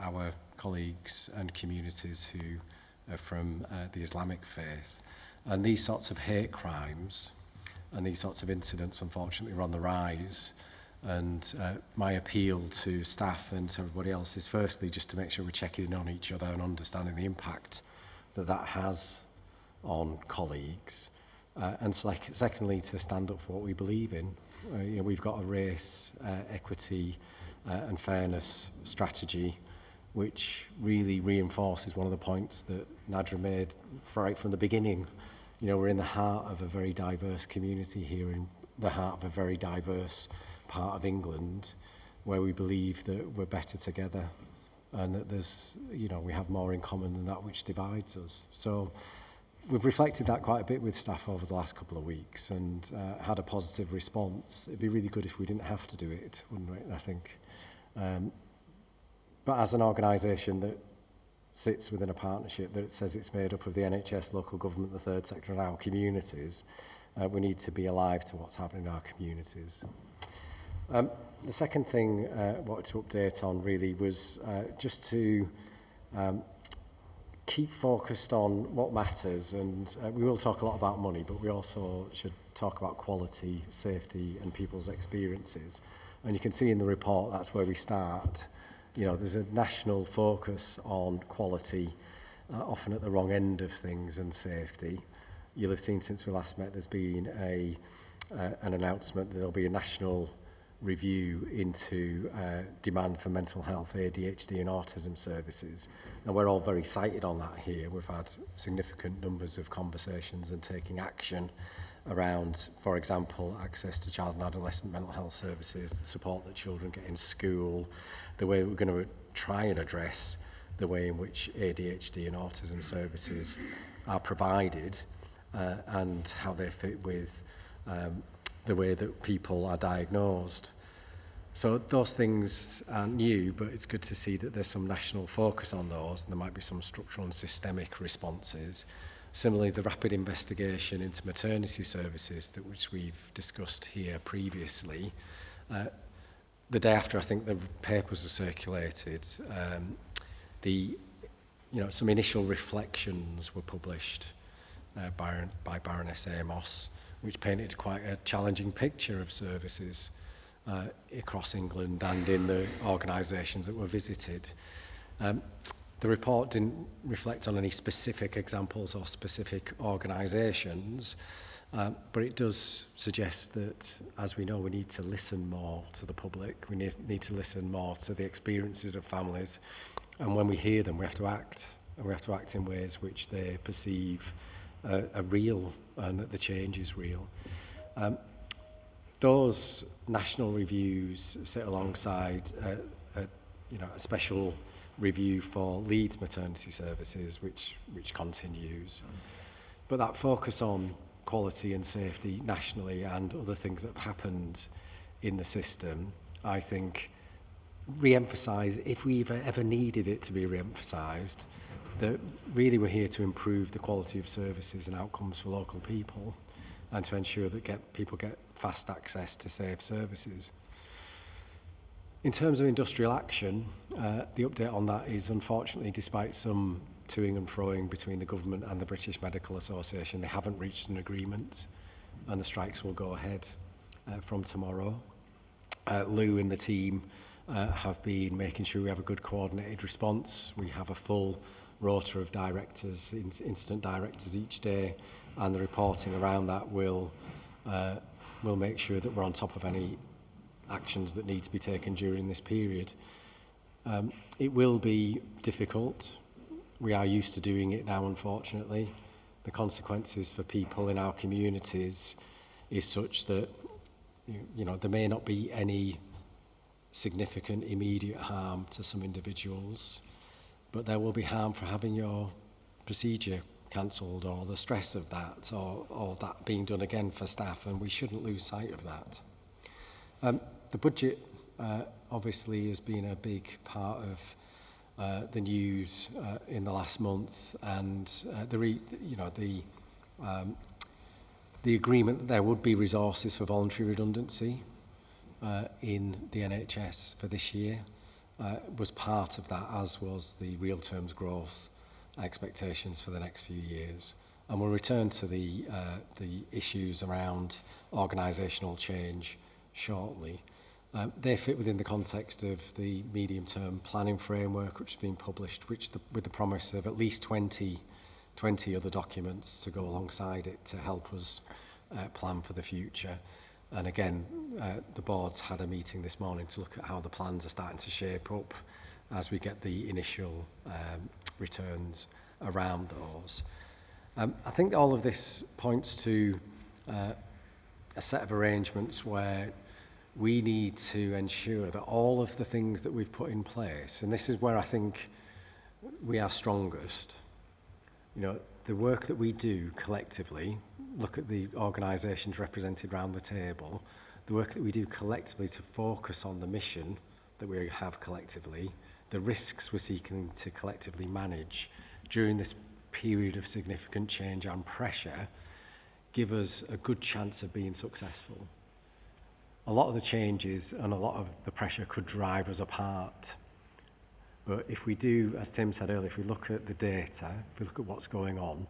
our colleagues and communities who are from the Islamic faith. And these sorts of hate crimes and these sorts of incidents, unfortunately, are on the rise. And my appeal to staff and to everybody else is firstly just to make sure we're checking in on each other and understanding the impact that that has on colleagues. And secondly, to stand up for what we believe in. We've got a race, equity and fairness strategy which really reinforces one of the points that Nadra made right from the beginning. We're in the heart of a very diverse community here, in the heart of a very diverse part of England, where we believe that we're better together and that there's, we have more in common than that which divides us. So we've reflected that quite a bit with staff over the last couple of weeks and had a positive response. It'd be really good if we didn't have to do it, wouldn't it, I think. But as an organisation that sits within a partnership that says it's made up of the NHS, local government, the third sector and our communities, we need to be alive to what's happening in our communities. The second thing I wanted to update on really was just to keep focused on what matters, and we will talk a lot about money, but we also should talk about quality, safety and people's experiences. And you can see in the report that's where we start. You know, there's a national focus on quality, often at the wrong end of things, and safety. You'll have seen since we last met there's been an announcement that there'll be a national review into demand for mental health, ADHD and autism services. And we're all very excited on that here. We've had significant numbers of conversations and taking action around, for example, access to child and adolescent mental health services, the support that children get in school, the way we're going to try and address the way in which ADHD and autism services are provided and how they fit with the way that people are diagnosed. So those things aren't new, but it's good to see that there's some national focus on those, and there might be some structural and systemic responses. Similarly, the rapid investigation into maternity services, which we've discussed here previously, the day after I think the papers were circulated, some initial reflections were published by Baroness Amos, which painted quite a challenging picture of services across England and in the organisations that were visited. The report didn't reflect on any specific examples or specific organisations, but it does suggest that, as we know, we need to listen more to the public. We need to listen more to the experiences of families, and when we hear them, we have to act, and we have to act in ways which they perceive are real and that the change is real. Those national reviews sit alongside a special review for Leeds maternity services, which continues. But that focus on quality and safety nationally and other things that have happened in the system, I think, re-emphasise, if we've ever needed it to be re-emphasised, that really we're here to improve the quality of services and outcomes for local people and to ensure that people get fast access to safe services. In terms of industrial action, the update on that is, unfortunately, despite some toing and froing between the government and the British Medical Association, they haven't reached an agreement, and the strikes will go ahead from tomorrow. Lou and the team have been making sure we have a good coordinated response. We have a full rota of directors, incident directors each day, and the reporting around that will make sure that we're on top of any actions that need to be taken during this period. It will be difficult. We are used to doing it now, unfortunately. The consequences for people in our communities is such that there may not be any significant immediate harm to some individuals, but there will be harm for having your procedure cancelled, or the stress of that, or that being done again for staff, and we shouldn't lose sight of that. The budget obviously has been a big part of the news in the last month, and the agreement that there would be resources for voluntary redundancy in the NHS for this year was part of that, as was the real terms growth expectations for the next few years. And we'll return to the issues around organisational change shortly. They fit within the context of the medium-term planning framework, which has been published, with the promise of at least 20 other documents to go alongside it to help us plan for the future. And again, the board's had a meeting this morning to look at how the plans are starting to shape up as we get the initial returns around those. I think all of this points to a set of arrangements where we need to ensure that all of the things that we've put in place, and this is where I think we are strongest, the work that we do collectively, look at the organisations represented around the table, the work that we do collectively to focus on the mission that we have collectively, the risks we're seeking to collectively manage during this period of significant change and pressure, give us a good chance of being successful. A lot of the changes and a lot of the pressure could drive us apart. But if we do, as Tim said earlier, if we look at the data, if we look at what's going on,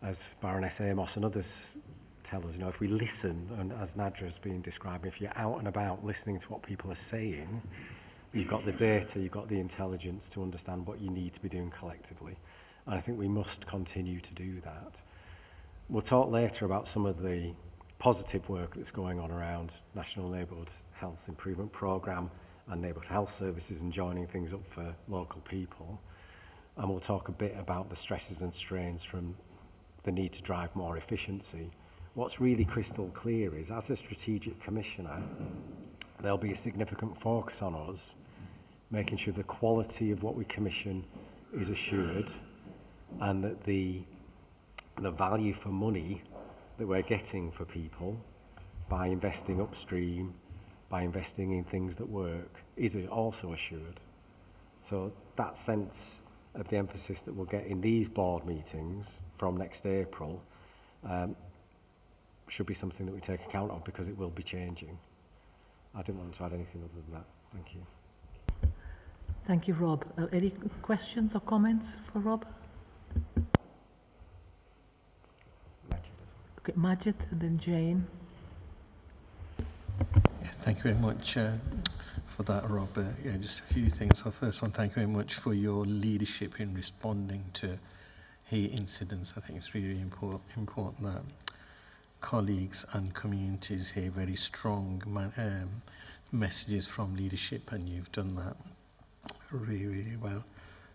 as Baroness Amos and others tell us, if we listen, and as Nadra's been describing, if you're out and about listening to what people are saying, you've got the data, you've got the intelligence to understand what you need to be doing collectively. And I think we must continue to do that. We'll talk later about some of the positive work that's going on around National Neighbourhood Health Improvement Programme and neighbourhood health services and joining things up for local people. And we'll talk a bit about the stresses and strains from the need to drive more efficiency. What's really crystal clear is, as a strategic commissioner, there'll be a significant focus on us making sure the quality of what we commission is assured and that the value for money that we're getting for people by investing upstream, by investing in things that work, is also assured. So that sense of the emphasis that we'll get in these board meetings from next April should be something that we take account of, because it will be changing. I didn't want to add anything other than that. Thank you. Thank you, Rob. Any questions or comments for Rob? Okay, Majid and then Jane. Yeah, thank you very much for that, Rob. Just a few things. So first one, thank you very much for your leadership in responding to hate incidents. I think it's really important that colleagues and communities hear very strong messages from leadership, and you've done that really, really well.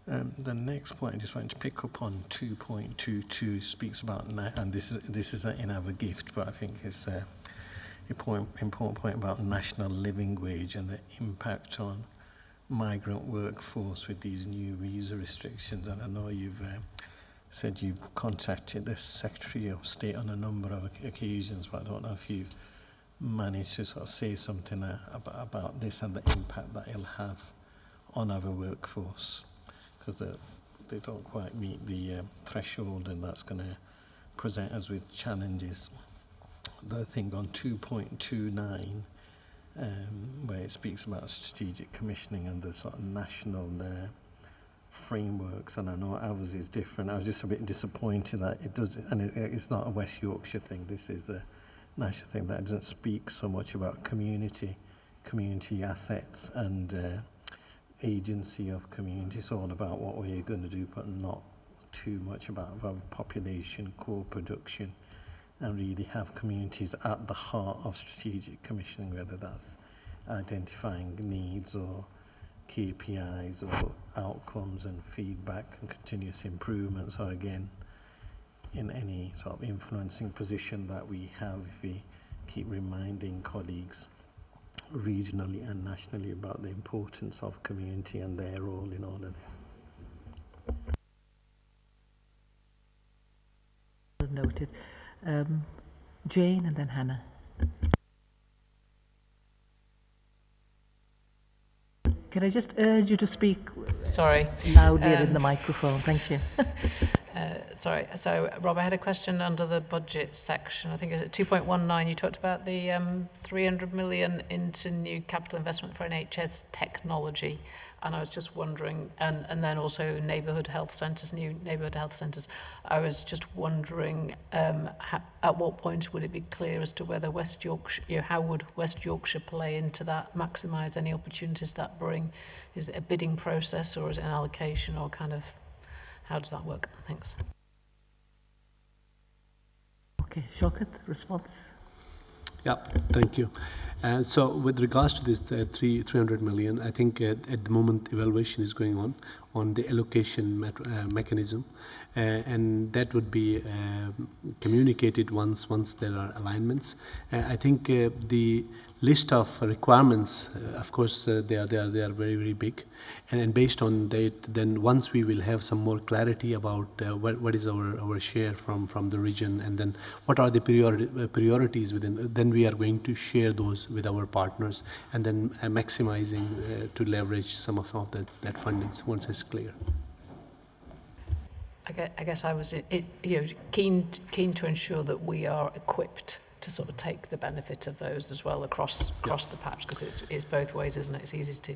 The next point I just wanted to pick up on 2.22 speaks about, and this is in our gift, but I think it's an important point about national living wage and the impact on migrant workforce with these new visa restrictions. And I know you've said you've contacted the Secretary of State on a number of occasions, but I don't know if you've managed to sort of say something about this and the impact that it'll have on our workforce, because they don't quite meet the threshold, and that's going to present us with challenges. The thing on 2.29, where it speaks about strategic commissioning and the sort of national frameworks, and I know ours is different. I was just a bit disappointed that it does, and it's not a West Yorkshire thing, this is a national thing, that it doesn't speak so much about community assets and agency of community. It's all about what we're going to do, but not too much about our population, co-production, and really have communities at the heart of strategic commissioning, whether that's identifying needs or KPIs or outcomes and feedback and continuous improvement. So again, in any sort of influencing position that we have, if we keep reminding colleagues regionally and nationally about the importance of community and their role in all of this. Noted. Jane and then Hannah. Can I just urge you to speak loudly in the microphone? Thank you. Sorry. So, Rob, I had a question under the budget section. I think it's at 2.19. You talked about the 300 million into new capital investment for NHS technology. And I was just wondering, and then also neighbourhood health centres, new neighbourhood health centres. I was just wondering, at what point would it be clear as to whether West Yorkshire, how would West Yorkshire play into that, maximise any opportunities that bring? Is it a bidding process, or is it an allocation, or kind of, how does that work? Thanks. Okay, Shaukat, response? Yeah, thank you. So with regards to this 300 million, I think at the moment evaluation is going on the allocation mechanism, and that would be communicated once there are alignments. I think the list of requirements, of course, they are very, very big, and based on that, then once we will have some more clarity about what is our share from the region, and then what are the priorities within, then we are going to share those with our partners, and then maximizing to leverage some of that funding once it's clear. I guess I was keen to ensure that we are equipped to sort of take the benefit of those as well across the patch, because it's both ways, isn't it? It's easy to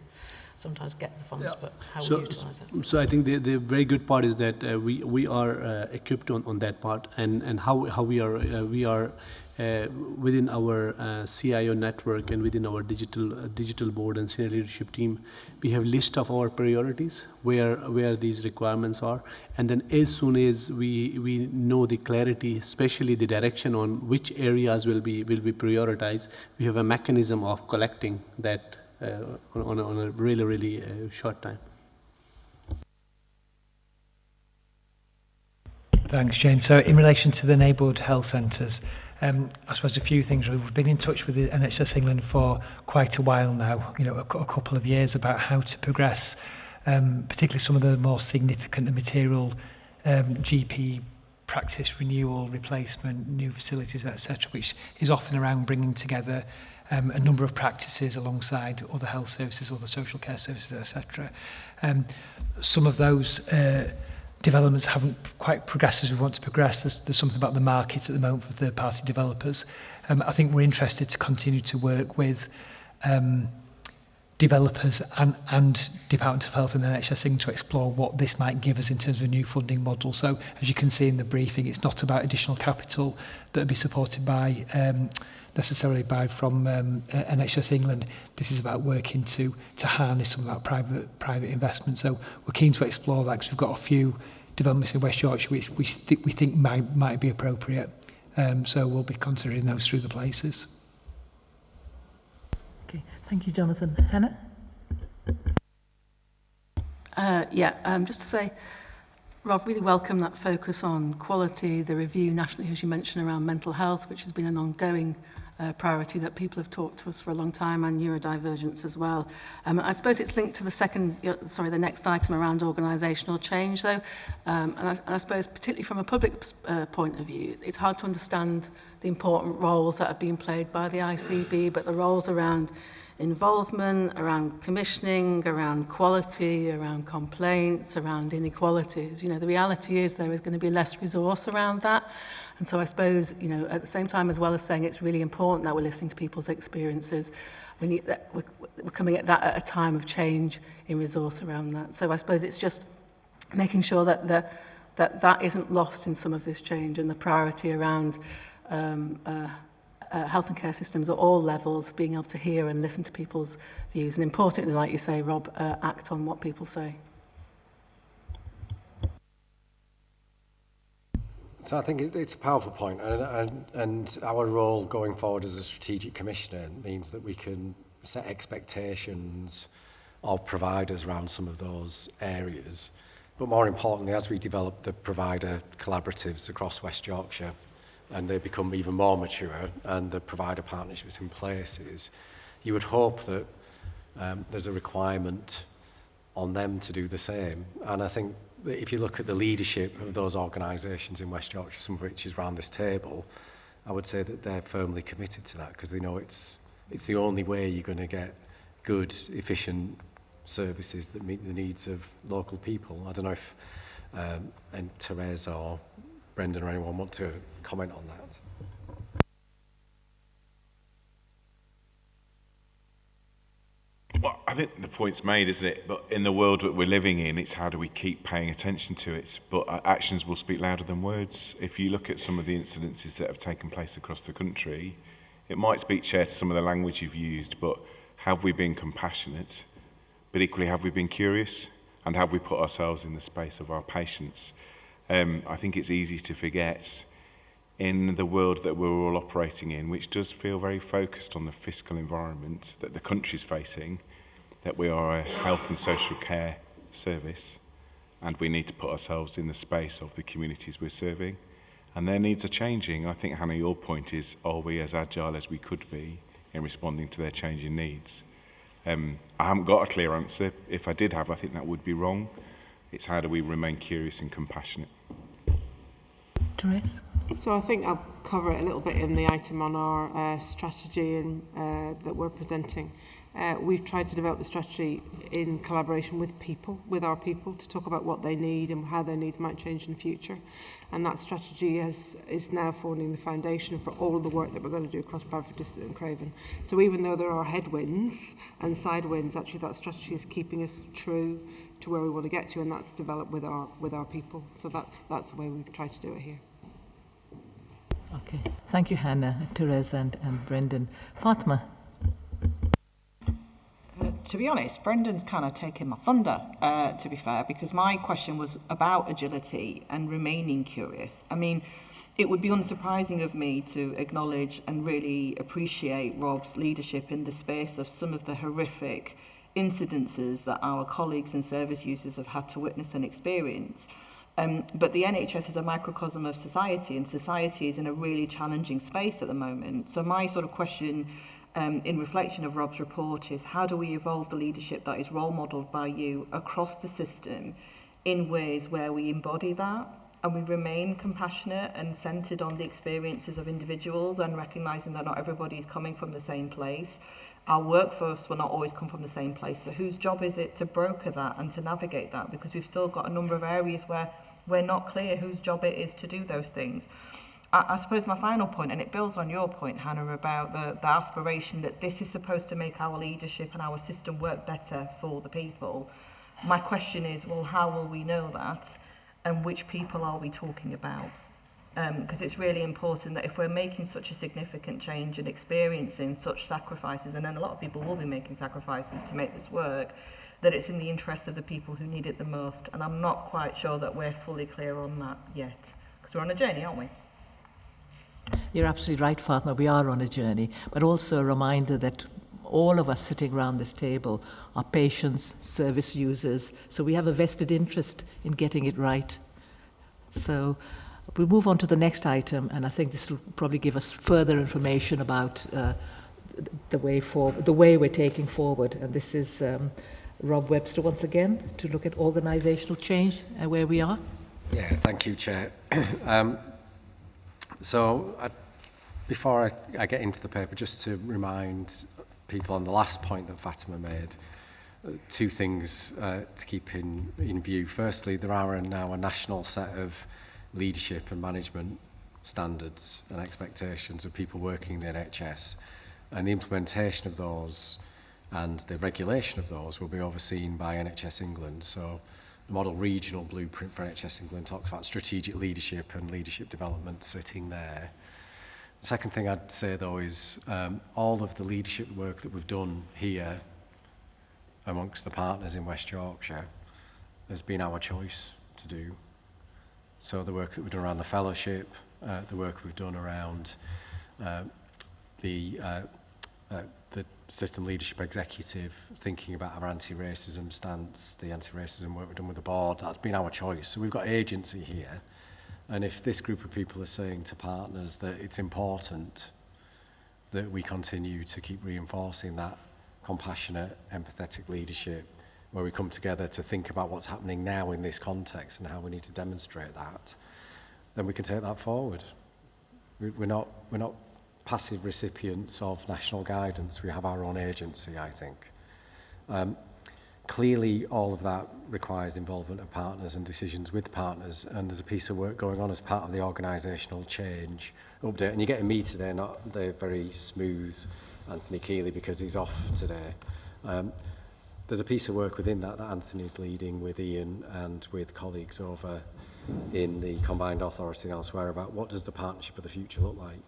sometimes get the funds, but how we utilise it. So I think the very good part is that we are equipped on that part, and how we are within our CIO network and within our digital board and senior leadership team, we have list of our priorities where these requirements are, and then as soon as we know the clarity, especially the direction on which areas will be prioritized, we have a mechanism of collecting that on a really short time. Thanks, Jane. So in relation to the neighbourhood health centres, I suppose a few things. We've been in touch with the NHS England for quite a while now, a couple of years, about how to progress, particularly some of the more significant and material GP practice renewal, replacement, new facilities, etc., which is often around bringing together a number of practices alongside other health services, other social care services, etc. Some of those developments haven't quite progressed as we want to progress. There's something about the market at the moment for third-party developers. I think we're interested to continue to work with developers and Department of Health and NHS England to explore what this might give us in terms of a new funding model. So, as you can see in the briefing, it's not about additional capital that will be supported by necessarily from NHS England. This is about working to harness some of that private investment. So we're keen to explore that, because we've got a few developments in West Yorkshire which we think might be appropriate. So we'll be considering those through the places. Okay, thank you, Jonathan. Hannah? Just to say, Rob, really welcome that focus on quality, the review nationally, as you mentioned, around mental health, which has been an ongoing priority that people have talked to us for a long time, and neurodivergence as well. I suppose it's linked to the next item around organisational change, though. And I suppose, particularly from a public point of view, it's hard to understand the important roles that have been played by the ICB, but the roles around involvement, around commissioning, around quality, around complaints, around inequalities. The reality is there is going to be less resource around that. And so I suppose, at the same time, as well as saying it's really important that we're listening to people's experiences, we're coming at that at a time of change in resource around that. So I suppose it's just making sure that that isn't lost in some of this change, and the priority around health and care systems at all levels, being able to hear and listen to people's views, and importantly, like you say, Rob, act on what people say. So I think it's a powerful point, and our role going forward as a strategic commissioner means that we can set expectations of providers around some of those areas. But more importantly, as we develop the provider collaboratives across West Yorkshire, and they become even more mature, and the provider partnerships in places, you would hope that there's a requirement on them to do the same. And I think that if you look at the leadership of those organisations in West Yorkshire, some of which is around this table, I would say that they're firmly committed to that, because they know it's the only way you're going to get good, efficient services that meet the needs of local people. I don't know if and Therese or Brendan or anyone want to comment on that. Well, I think the point's made, isn't it? But in the world that we're living in, it's how do we keep paying attention to it? But actions will speak louder than words. If you look at some of the incidences that have taken place across the country, it might speak, Chair, to some of the language you've used, but have we been compassionate? But equally, have we been curious? And have we put ourselves in the space of our patients? I think it's easy to forget in the world that we're all operating in, which does feel very focused on the fiscal environment that the country's facing, that we are a health and social care service, and we need to put ourselves in the space of the communities we're serving. And their needs are changing. I think, Hannah, your point is, are we as agile as we could be in responding to their changing needs? I haven't got a clear answer. If I did have, I think that would be wrong. It's how do we remain curious and compassionate. Therese? So I think I'll cover it a little bit in the item on our strategy and that we're presenting. We've tried to develop the strategy in collaboration with people, with our people, to talk about what they need and how their needs might change in the future. And that strategy is now forming the foundation for all of the work that we're going to do across Bradford District and Craven. So even though there are headwinds and side winds, actually that strategy is keeping us true to where we want to get to, and that's developed with our people. So that's the way we try to do it here. Okay. Thank you, Hannah, Therese and Brendan. Fatma. To be honest, Brendan's kind of taken my thunder, to be fair, because my question was about agility and remaining curious. I mean, it would be unsurprising of me to acknowledge and really appreciate Rob's leadership in the space of some of the horrific incidences that our colleagues and service users have had to witness and experience. But the NHS is a microcosm of society, and society is in a really challenging space at the moment. So my sort of question in reflection of Rob's report is, how do we evolve the leadership that is role modelled by you across the system in ways where we embody that and we remain compassionate and centred on the experiences of individuals and recognising that not everybody is coming from the same place. Our workforce will not always come from the same place. So whose job is it to broker that and to navigate that? Because we've still got a number of areas where we're not clear whose job it is to do those things. I suppose my final point, and it builds on your point, Hannah, about the aspiration that this is supposed to make our leadership and our system work better for the people. My question is, well, how will we know that? And which people are we talking about? Because it's really important that if we're making such a significant change and experiencing such sacrifices, and then a lot of people will be making sacrifices to make this work, that it's in the interest of the people who need it the most. And I'm not quite sure that we're fully clear on that yet. Because we're on a journey, aren't we? You're absolutely right, Fatma. We are on a journey, but also a reminder that all of us sitting around this table are patients, service users, so we have a vested interest in getting it right. So we'll move on to the next item, and I think this will probably give us further information about the way we're taking forward. And this is Rob Webster once again to look at organisational change and where we are. Yeah, thank you, Chair. Before I get into the paper, just to remind people on the last point that Fatima made, two things to keep in view. Firstly, there are now a national set of leadership and management standards and expectations of people working in the NHS, and the implementation of those and the regulation of those will be overseen by NHS England. So the model regional blueprint for NHS England talks about strategic leadership and leadership development sitting there. The second thing I'd say, though, is all of the leadership work that we've done here amongst the partners in West Yorkshire has been our choice to do. So the work that we've done around the fellowship, the work we've done around the system leadership executive, thinking about our anti-racism stance, the anti-racism work we've done with the board, that's been our choice. So we've got agency here. And if this group of people are saying to partners that it's important that we continue to keep reinforcing that compassionate, empathetic leadership, where we come together to think about what's happening now in this context and how we need to demonstrate that, then we can take that forward. We're not passive recipients of national guidance. We have our own agency, I think. Clearly, all of that requires involvement of partners and decisions with partners, and there's a piece of work going on as part of the organisational change update. And you're getting me today, not the very smooth Anthony Keeley, because he's off today. There's a piece of work within that Anthony's leading with Ian and with colleagues over in the Combined Authority and elsewhere about what does the partnership of the future look like.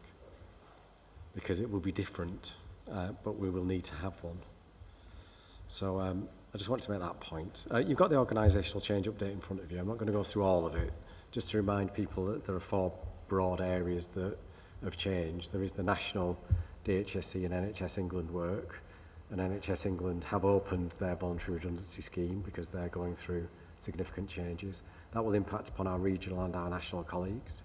Because it will be different, but we will need to have one. So I just want to make that point. You've got the organisational change update in front of you. I'm not going to go through all of it, just to remind people that there are 4 broad areas that have changed. There is the national DHSC and NHS England work, and NHS England have opened their voluntary redundancy scheme because they're going through significant changes. That will impact upon our regional and our national colleagues,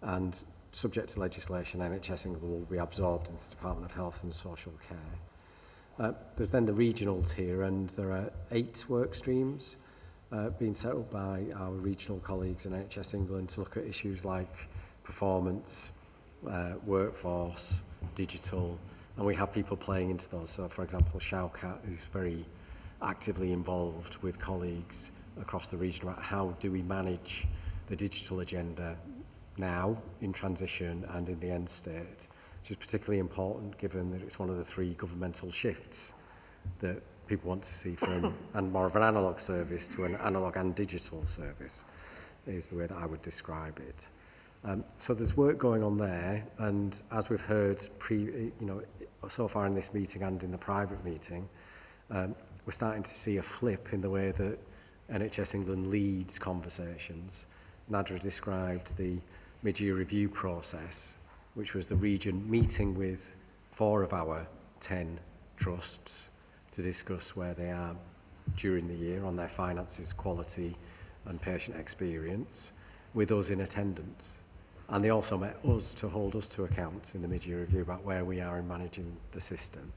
and subject to legislation, NHS England will be absorbed into the Department of Health and Social Care. There's then the regional tier, and there are 8 work streams being set up by our regional colleagues in NHS England to look at issues like performance, workforce, digital, And we have people playing into those. So, for example, Shaukat is very actively involved with colleagues across the region about how do we manage the digital agenda now in transition and in the end state, which is particularly important given that it's one of the 3 governmental shifts that people want to see from and more of an analogue service to an analogue and digital service is the way that I would describe it. So there's work going on there, and as we've heard so far in this meeting and in the private meeting, we're starting to see a flip in the way that NHS England leads conversations. Nadra described the mid-year review process, which was the region meeting with 4 of our 10 trusts to discuss where they are during the year on their finances, quality and patient experience, with us in attendance. And they also met us to hold us to account in the mid-year review about where we are in managing the system.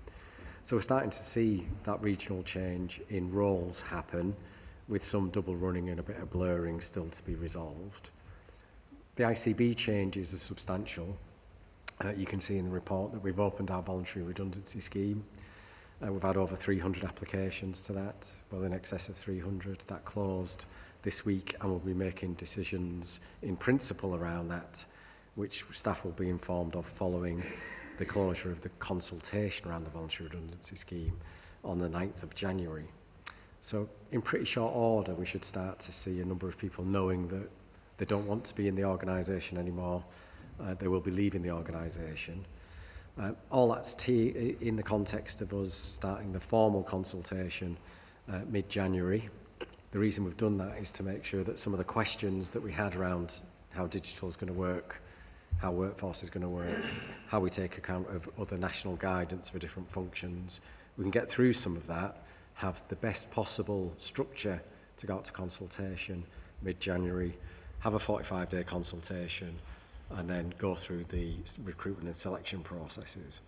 So we're starting to see that regional change in roles happen, with some double running and a bit of blurring still to be resolved. The ICB changes are substantial. You can see in the report that we've opened our voluntary redundancy scheme. We've had over 300 applications to that, well in excess of 300. That closed this week, and we'll be making decisions in principle around that, which staff will be informed of following the closure of the consultation around the voluntary redundancy scheme on the 9th of January. So in pretty short order, we should start to see a number of people knowing that they don't want to be in the organisation anymore. They will be leaving the organisation. All that's in the context of us starting the formal consultation mid-January. The reason we've done that is to make sure that some of the questions that we had around how digital is going to work, how workforce is going to work, how we take account of other national guidance for different functions, we can get through some of that, have the best possible structure to go out to consultation mid-January, have a 45-day consultation, and then go through the recruitment and selection processes.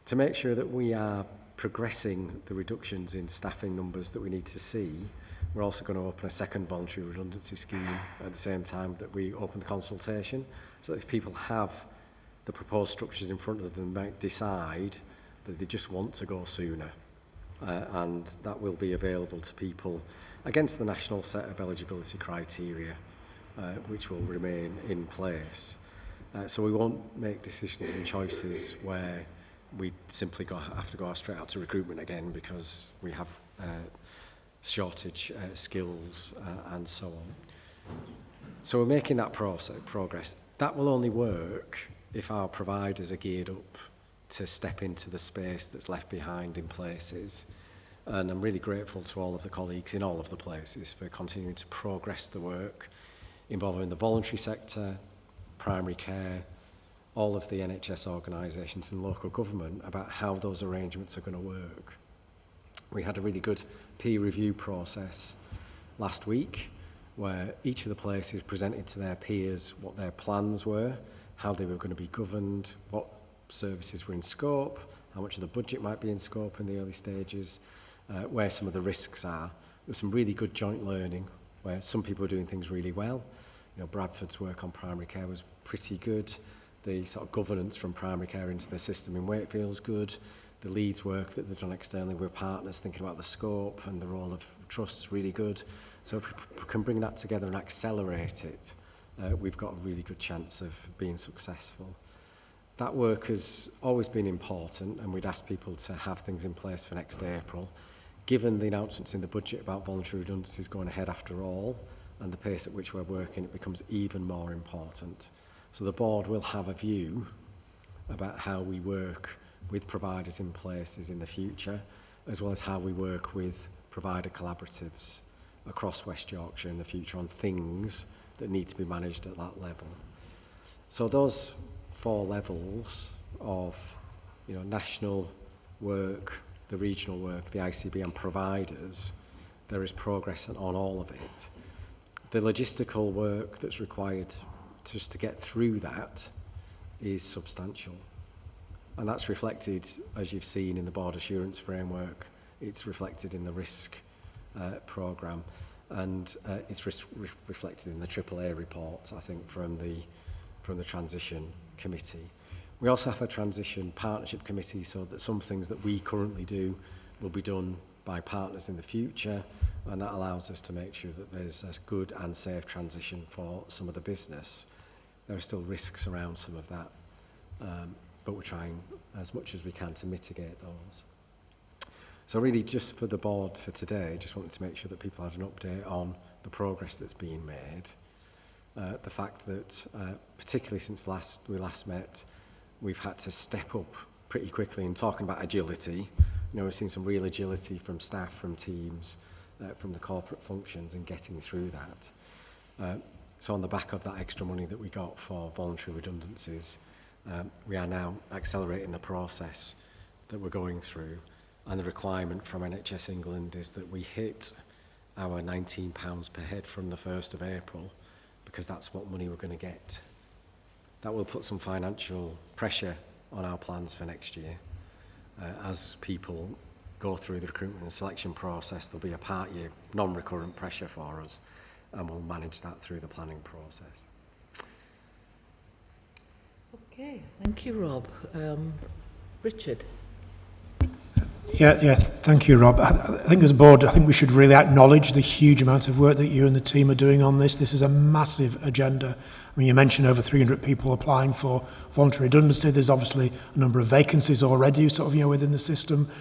To make sure that we are progressing the reductions in staffing numbers that we need to see, we're also going to open a second voluntary redundancy scheme at the same time that we open the consultation, so that if people have the proposed structures in front of them, they might decide that they just want to go sooner. And that will be available to people against the national set of eligibility criteria, which will remain in place. So we won't make decisions and choices where we simply have to go straight out to recruitment again because we have shortage skills and so on. So we're making that progress. That will only work if our providers are geared up to step into the space that's left behind in places. And I'm really grateful to all of the colleagues in all of the places for continuing to progress the work involving the voluntary sector, primary care, all of the NHS organisations and local government about how those arrangements are going to work. We had a really good peer review process last week where each of the places presented to their peers what their plans were, how they were going to be governed, what services were in scope, how much of the budget might be in scope in the early stages, where some of the risks are. There was some really good joint learning where some people were doing things really well. You know, Bradford's work on primary care was pretty good. The sort of governance from primary care into the system in Wakefield's good. The Leeds work that they've done externally with partners thinking about the scope and the role of trusts really good. So if we can bring that together and accelerate it, we've got a really good chance of being successful. That work has always been important, and we'd ask people to have things in place for next April. Given the announcements in the budget about voluntary redundancies going ahead after all, and the pace at which we're working, it becomes even more important. So the board will have a view about how we work with providers in places in the future, as well as how we work with provider collaboratives across West Yorkshire in the future on things that need to be managed at that level. So those 4 levels of national work, the regional work, the ICB and providers, there is progress on all of it. The logistical work that's required just to get through that is substantial. And that's reflected, as you've seen, in the board assurance framework. It's reflected in the risk programme, and it's reflected in the AAA report, I think, from the transition committee. We also have a transition partnership committee, so that some things that we currently do will be done by partners in the future, and that allows us to make sure that there's a good and safe transition for some of the business. There are still risks around some of that, but we're trying as much as we can to mitigate those. So really, just for the board for today, just wanted to make sure that people had an update on the progress that's being made. The fact that, particularly since we last met, we've had to step up pretty quickly in talking about agility. You know, we've seen some real agility from staff, from teams, from the corporate functions, and getting through that. So on the back of that extra money that we got for voluntary redundancies, we are now accelerating the process that we're going through, and the requirement from NHS England is that we hit our £19 per head from the 1st of April, because that's what money we're going to get. That will put some financial pressure on our plans for next year. As people go through the recruitment and selection process, there'll be a part-year non-recurrent pressure for us, and we'll manage that through the planning process. Okay, thank you, Rob. Richard. Yeah, thank you, Rob. I think as a board, I think we should really acknowledge the huge amount of work that you and the team are doing on this. This is a massive agenda. I mean, you mentioned over 300 people applying for voluntary redundancy. There's obviously a number of vacancies already, sort of, you know, within the system.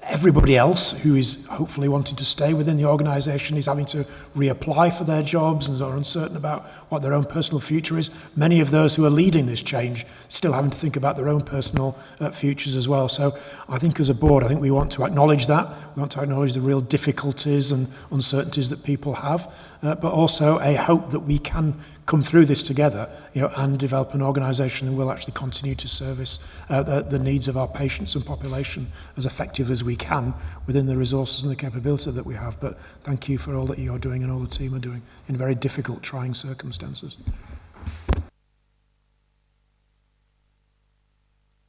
Everybody else who is hopefully wanting to stay within the organisation is having to reapply for their jobs and are uncertain about what their own personal future is. Many of those who are leading this change still having to think about their own personal futures as well. So I think as a board, I think we want to acknowledge that. We want to acknowledge the real difficulties and uncertainties that people have, but also a hope that we can come through this together, you know, and develop an organisation that will actually continue to service the needs of our patients and population as effective as we can within the resources and the capability that we have. But thank you for all that you're doing and all the team are doing in very difficult, trying circumstances.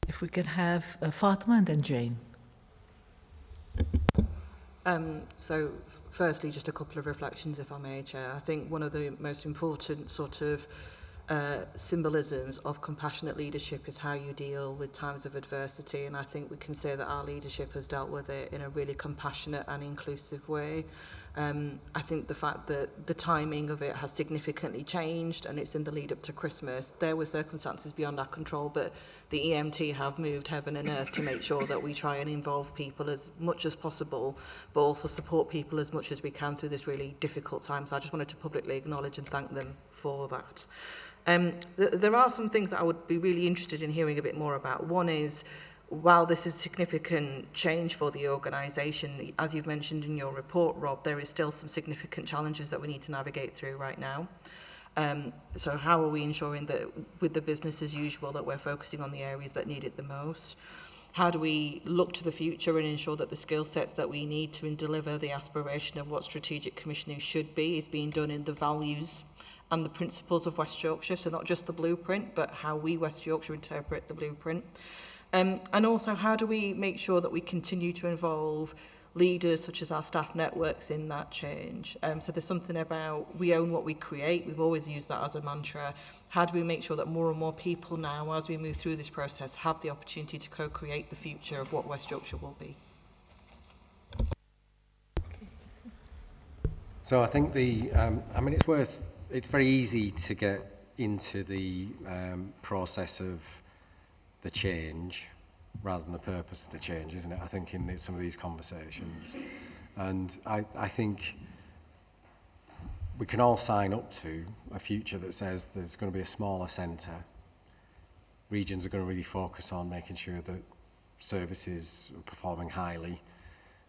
If we could have Fatima and then Jane. So firstly, just a couple of reflections, if I may, Chair. I think one of the most important sort of symbolisms of compassionate leadership is how you deal with times of adversity, and I think we can say that our leadership has dealt with it in a really compassionate and inclusive way. I think the fact that the timing of it has significantly changed and it's in the lead up to Christmas, there were circumstances beyond our control, but the EMT have moved heaven and earth to make sure that we try and involve people as much as possible, but also support people as much as we can through this really difficult time. So I just wanted to publicly acknowledge and thank them for that. There are some things that I would be really interested in hearing a bit more about. One is, while this is significant change for the organisation, as you've mentioned in your report, Rob, there is still some significant challenges that we need to navigate through right now. So how are we ensuring that with the business as usual that we're focusing on the areas that need it the most? How do we look to the future and ensure that the skill sets that we need to deliver the aspiration of what strategic commissioning should be is being done in the values and the principles of West Yorkshire, so not just the blueprint, but how we West Yorkshire interpret the blueprint. And also, how do we make sure that we continue to involve leaders such as our staff networks in that change? So there's something about we own what we create. We've always used that as a mantra. How do we make sure that more and more people now, as we move through this process, have the opportunity to co-create the future of what West Yorkshire will be? So I think I mean, it's very easy to get into the process of the change rather than the purpose of the change, isn't it? I think in some of these conversations. And I think we can all sign up to a future that says there's going to be a smaller centre. Regions are going to really focus on making sure that services are performing highly.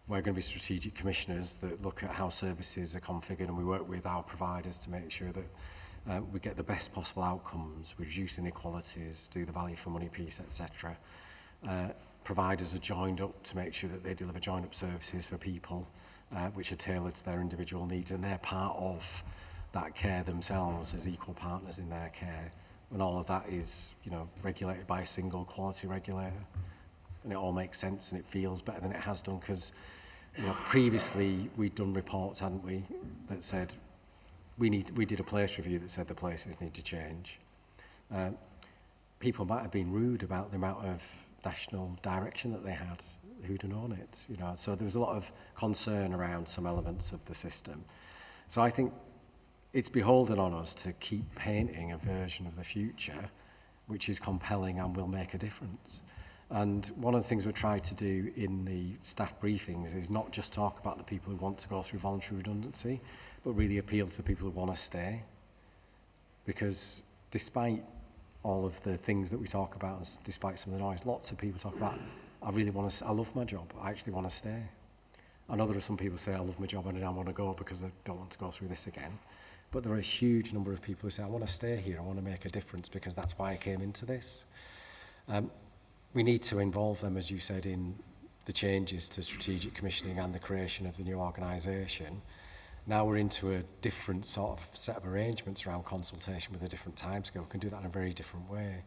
We're going to be strategic commissioners that look at how services are configured, and we work with our providers to make sure that we get the best possible outcomes, we reduce inequalities, do the value for money piece, etc. Providers are joined up to make sure that they deliver joined up services for people which are tailored to their individual needs, and they're part of that care themselves as equal partners in their care. And all of that is, you know, regulated by a single quality regulator. And it all makes sense and it feels better than it has done, because, you know, previously we'd done reports, hadn't we, that said we did a place review that said the places need to change. people might have been rude about the amount of national direction that they had, who'd have known it, you know. So there was a lot of concern around some elements of the system. So I think it's beholden on us to keep painting a version of the future which is compelling and will make a difference. And one of the things we try to do in the staff briefings is not just talk about the people who want to go through voluntary redundancy, but really appeal to the people who want to stay. Because despite all of the things that we talk about, and despite some of the noise, lots of people talk about, I really want to, I love my job, I actually want to stay. I know there are some people who say, I love my job and I don't want to go because I don't want to go through this again. But there are a huge number of people who say, I want to stay here, I want to make a difference because that's why I came into this. We need to involve them, as you said, in the changes to strategic commissioning and the creation of the new organisation. Now we're into a different sort of set of arrangements around consultation with a different timescale. We can do that in a very different way.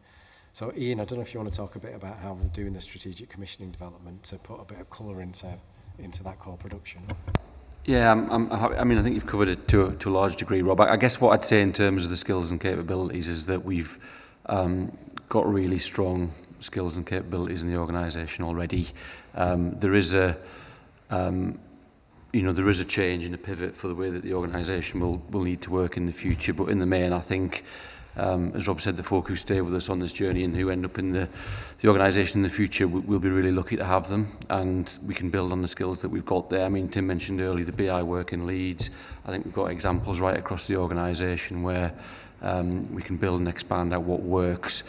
So Ian, I don't know if you want to talk a bit about how we're doing the strategic commissioning development to put a bit of colour into that co-production. Yeah, I'm happy. I mean, I think you've covered it to a large degree, Rob. I guess what I'd say in terms of the skills and capabilities is that we've got really strong skills and capabilities in the organisation already. There is a change and a pivot for the way that the organisation will need to work in the future. But in the main, I think, as Rob said, the folk who stay with us on this journey and who end up in the organisation in the future, we'll be really lucky to have them, and we can build on the skills that we've got there. I mean, Tim mentioned earlier the BI work in Leeds. I think we've got examples right across the organisation where we can build and expand out what works.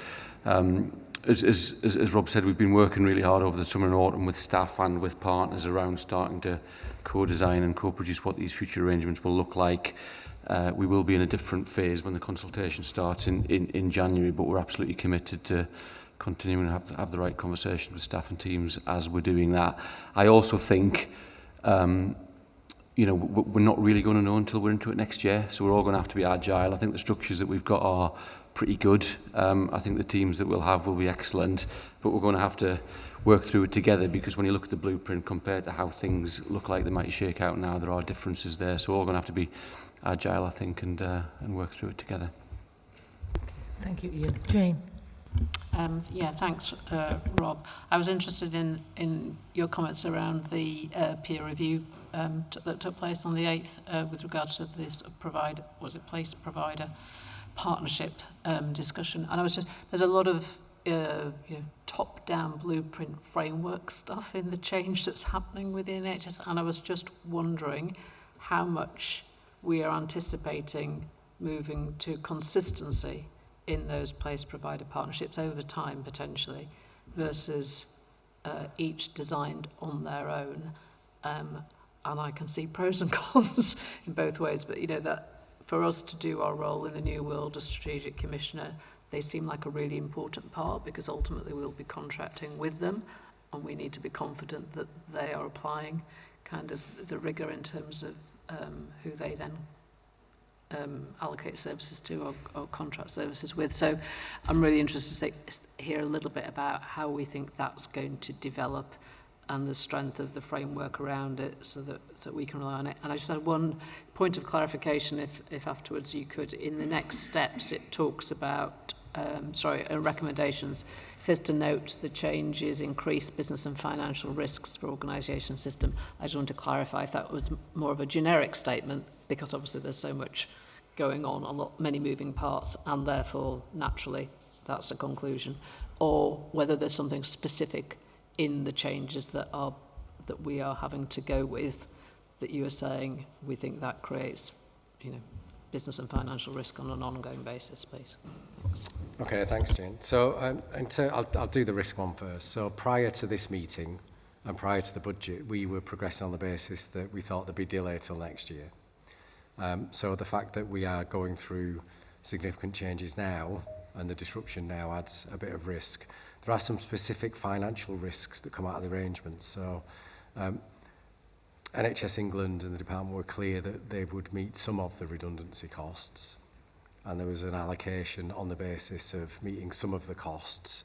As Rob said, we've been working really hard over the summer and autumn with staff and with partners around starting to co-design and co-produce what these future arrangements will look like. We will be in a different phase when the consultation starts in January, but we're absolutely committed to continuing to have the right conversation with staff and teams as we're doing that. I also think, we're not really going to know until we're into it next year, so we're all going to have to be agile. I think the structures that we've got are pretty good. I think the teams that we'll have will be excellent, but we're going to have to work through it together, because when you look at the blueprint compared to how things look like they might shake out now, there are differences there. So we're all going to have to be agile, I think, and work through it together. Thank you, Ian. Jane. Yeah, thanks, Rob. I was interested in your comments around the peer review that took place on the 8th with regards to this place provider partnership discussion. And there's a lot of top-down blueprint framework stuff in the change that's happening within NHS, and I was just wondering how much we are anticipating moving to consistency in those place provider partnerships over time, potentially, versus each designed on their own. And I can see pros and cons in both ways, but that for us to do our role in the new world as strategic commissioner, they seem like a really important part, because ultimately we'll be contracting with them, and we need to be confident that they are applying kind of the rigour in terms of who they then allocate services to or contract services with. So I'm really interested to hear a little bit about how we think that's going to develop and the strength of the framework around it, so that we can rely on it. And I just had one point of clarification, if afterwards you could. In the next steps, it talks about recommendations. It says to note the changes increase business and financial risks for organisation system. I just want to clarify if that was more of a generic statement, because obviously there's so much going on, many moving parts, and therefore naturally that's a conclusion, or whether there's something specific in the changes that we are having to go with, that you are saying we think that creates, business and financial risk on an ongoing basis, please. Thanks. Okay, thanks, Jane. So I'll do the risk one first. So prior to this meeting and prior to the budget, we were progressing on the basis that we thought there'd be delay till next year. So the fact that we are going through significant changes now and the disruption now adds a bit of risk. There are some specific financial risks that come out of the arrangements. So NHS England and the department were clear that they would meet some of the redundancy costs, and there was an allocation on the basis of meeting some of the costs.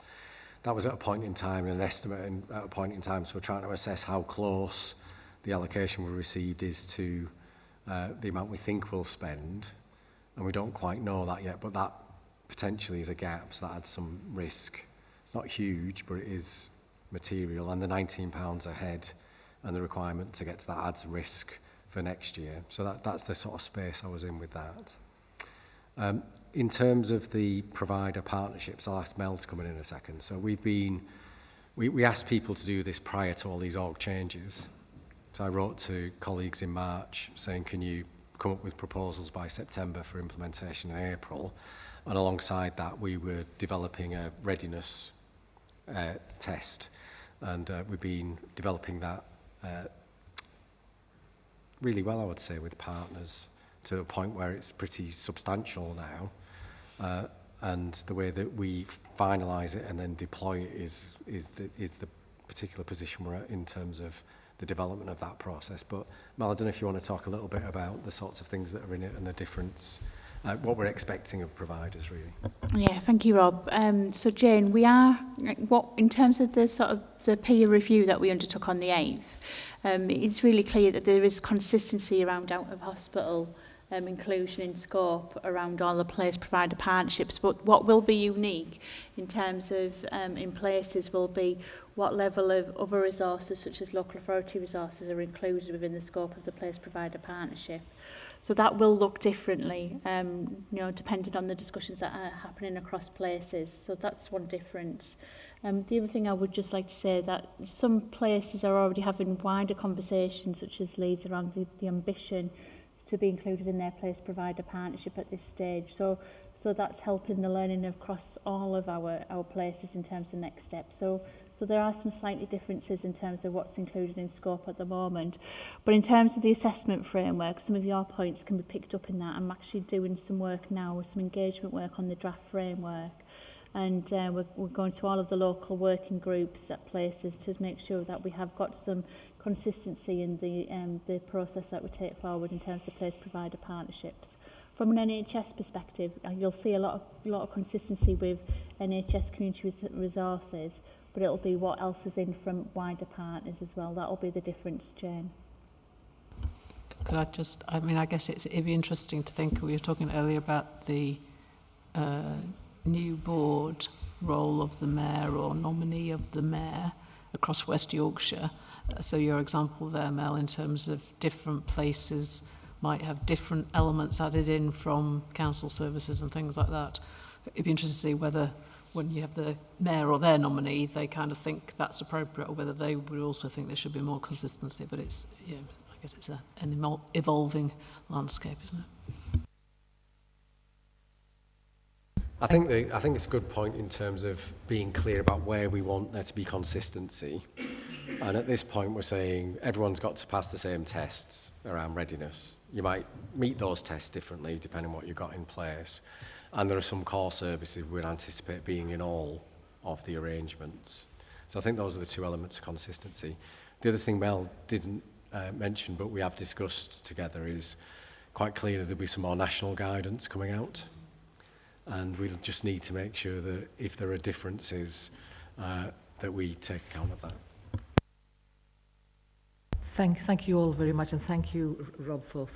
That was at a point in time, an estimate at a point in time, so we're trying to assess how close the allocation we received is to the amount we think we'll spend, and we don't quite know that yet, but that potentially is a gap, so that adds some risk. It's not huge, but it is material, and the £19 a head and the requirement to get to that adds risk for next year. So that's the sort of space I was in with that. In terms of the provider partnerships, I'll ask Mel to come in a second. So we asked people to do this prior to all these org changes. So I wrote to colleagues in March saying, can you come up with proposals by September for implementation in April? And alongside that, we were developing a readiness test. And we've been developing that really well, I would say, with partners to a point where it's pretty substantial now. And the way that we finalise it and then deploy it is the particular position we're at in terms of the development of that process. But Mel, I don't know if you want to talk a little bit about the sorts of things that are in it and the difference, what we're expecting of providers, really. Yeah, thank you, Rob. So Jane, we are, in terms of the sort of the peer review that we undertook on the 8th, it's really clear that there is consistency around out of hospital inclusion in scope around all the place provider partnerships. But what will be unique in terms of in places will be what level of other resources such as local authority resources are included within the scope of the place provider partnership. So that will look differently, depending on the discussions that are happening across places. So that's one difference. The other thing I would just like to say that some places are already having wider conversations, such as Leeds, around the ambition to be included in their place provider partnership at this stage. So that's helping the learning across all of our places in terms of next steps. So there are some slightly differences in terms of what's included in scope at the moment. But in terms of the assessment framework, some of your points can be picked up in that. I'm actually doing some work now, some engagement work on the draft framework. And we're going to all of the local working groups at places to make sure that we have got some consistency in the process that we take forward in terms of place provider partnerships. From an NHS perspective, you'll see a lot of consistency with NHS community resources, but it'll be what else is in from wider partners as well. That'll be the difference, Jane. Could I guess it'd be interesting to think, we were talking earlier about the new board role of the mayor or nominee of the mayor across West Yorkshire. So your example there, Mel, in terms of different places might have different elements added in from council services and things like that. It'd be interesting to see whether when you have the mayor or their nominee, they kind of think that's appropriate, or whether they would also think there should be more consistency. But it's, I guess it's an evolving landscape, isn't it? I think it's a good point in terms of being clear about where we want there to be consistency. And at this point, we're saying everyone's got to pass the same tests around readiness. You might meet those tests differently depending on what you've got in place. And there are some core services we'd anticipate being in all of the arrangements. So I think those are the two elements of consistency. The other thing Mel didn't mention, but we have discussed together, is quite clear that there'll be some more national guidance coming out. And we'll just need to make sure that if there are differences, that we take account of that. Thank you all very much, and thank you, Rob, for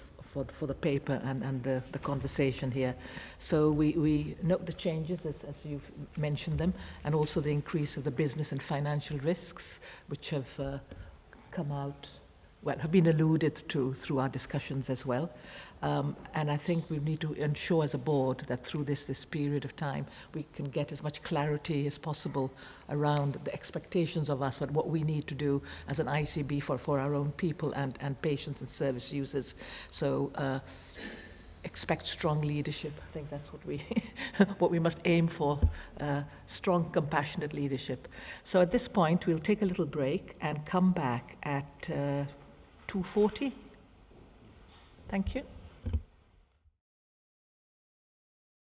the paper and the conversation here. So we note the changes as you've mentioned them, and also the increase of the business and financial risks which have come out, have been alluded to through our discussions as well. And I think we need to ensure as a board that through this period of time, we can get as much clarity as possible around the expectations of us, but what we need to do as an ICB for our own people and patients and service users. So expect strong leadership. I think that's what we what we must aim for, strong, compassionate leadership. So at this point, we'll take a little break and come back at 2:40. Thank you.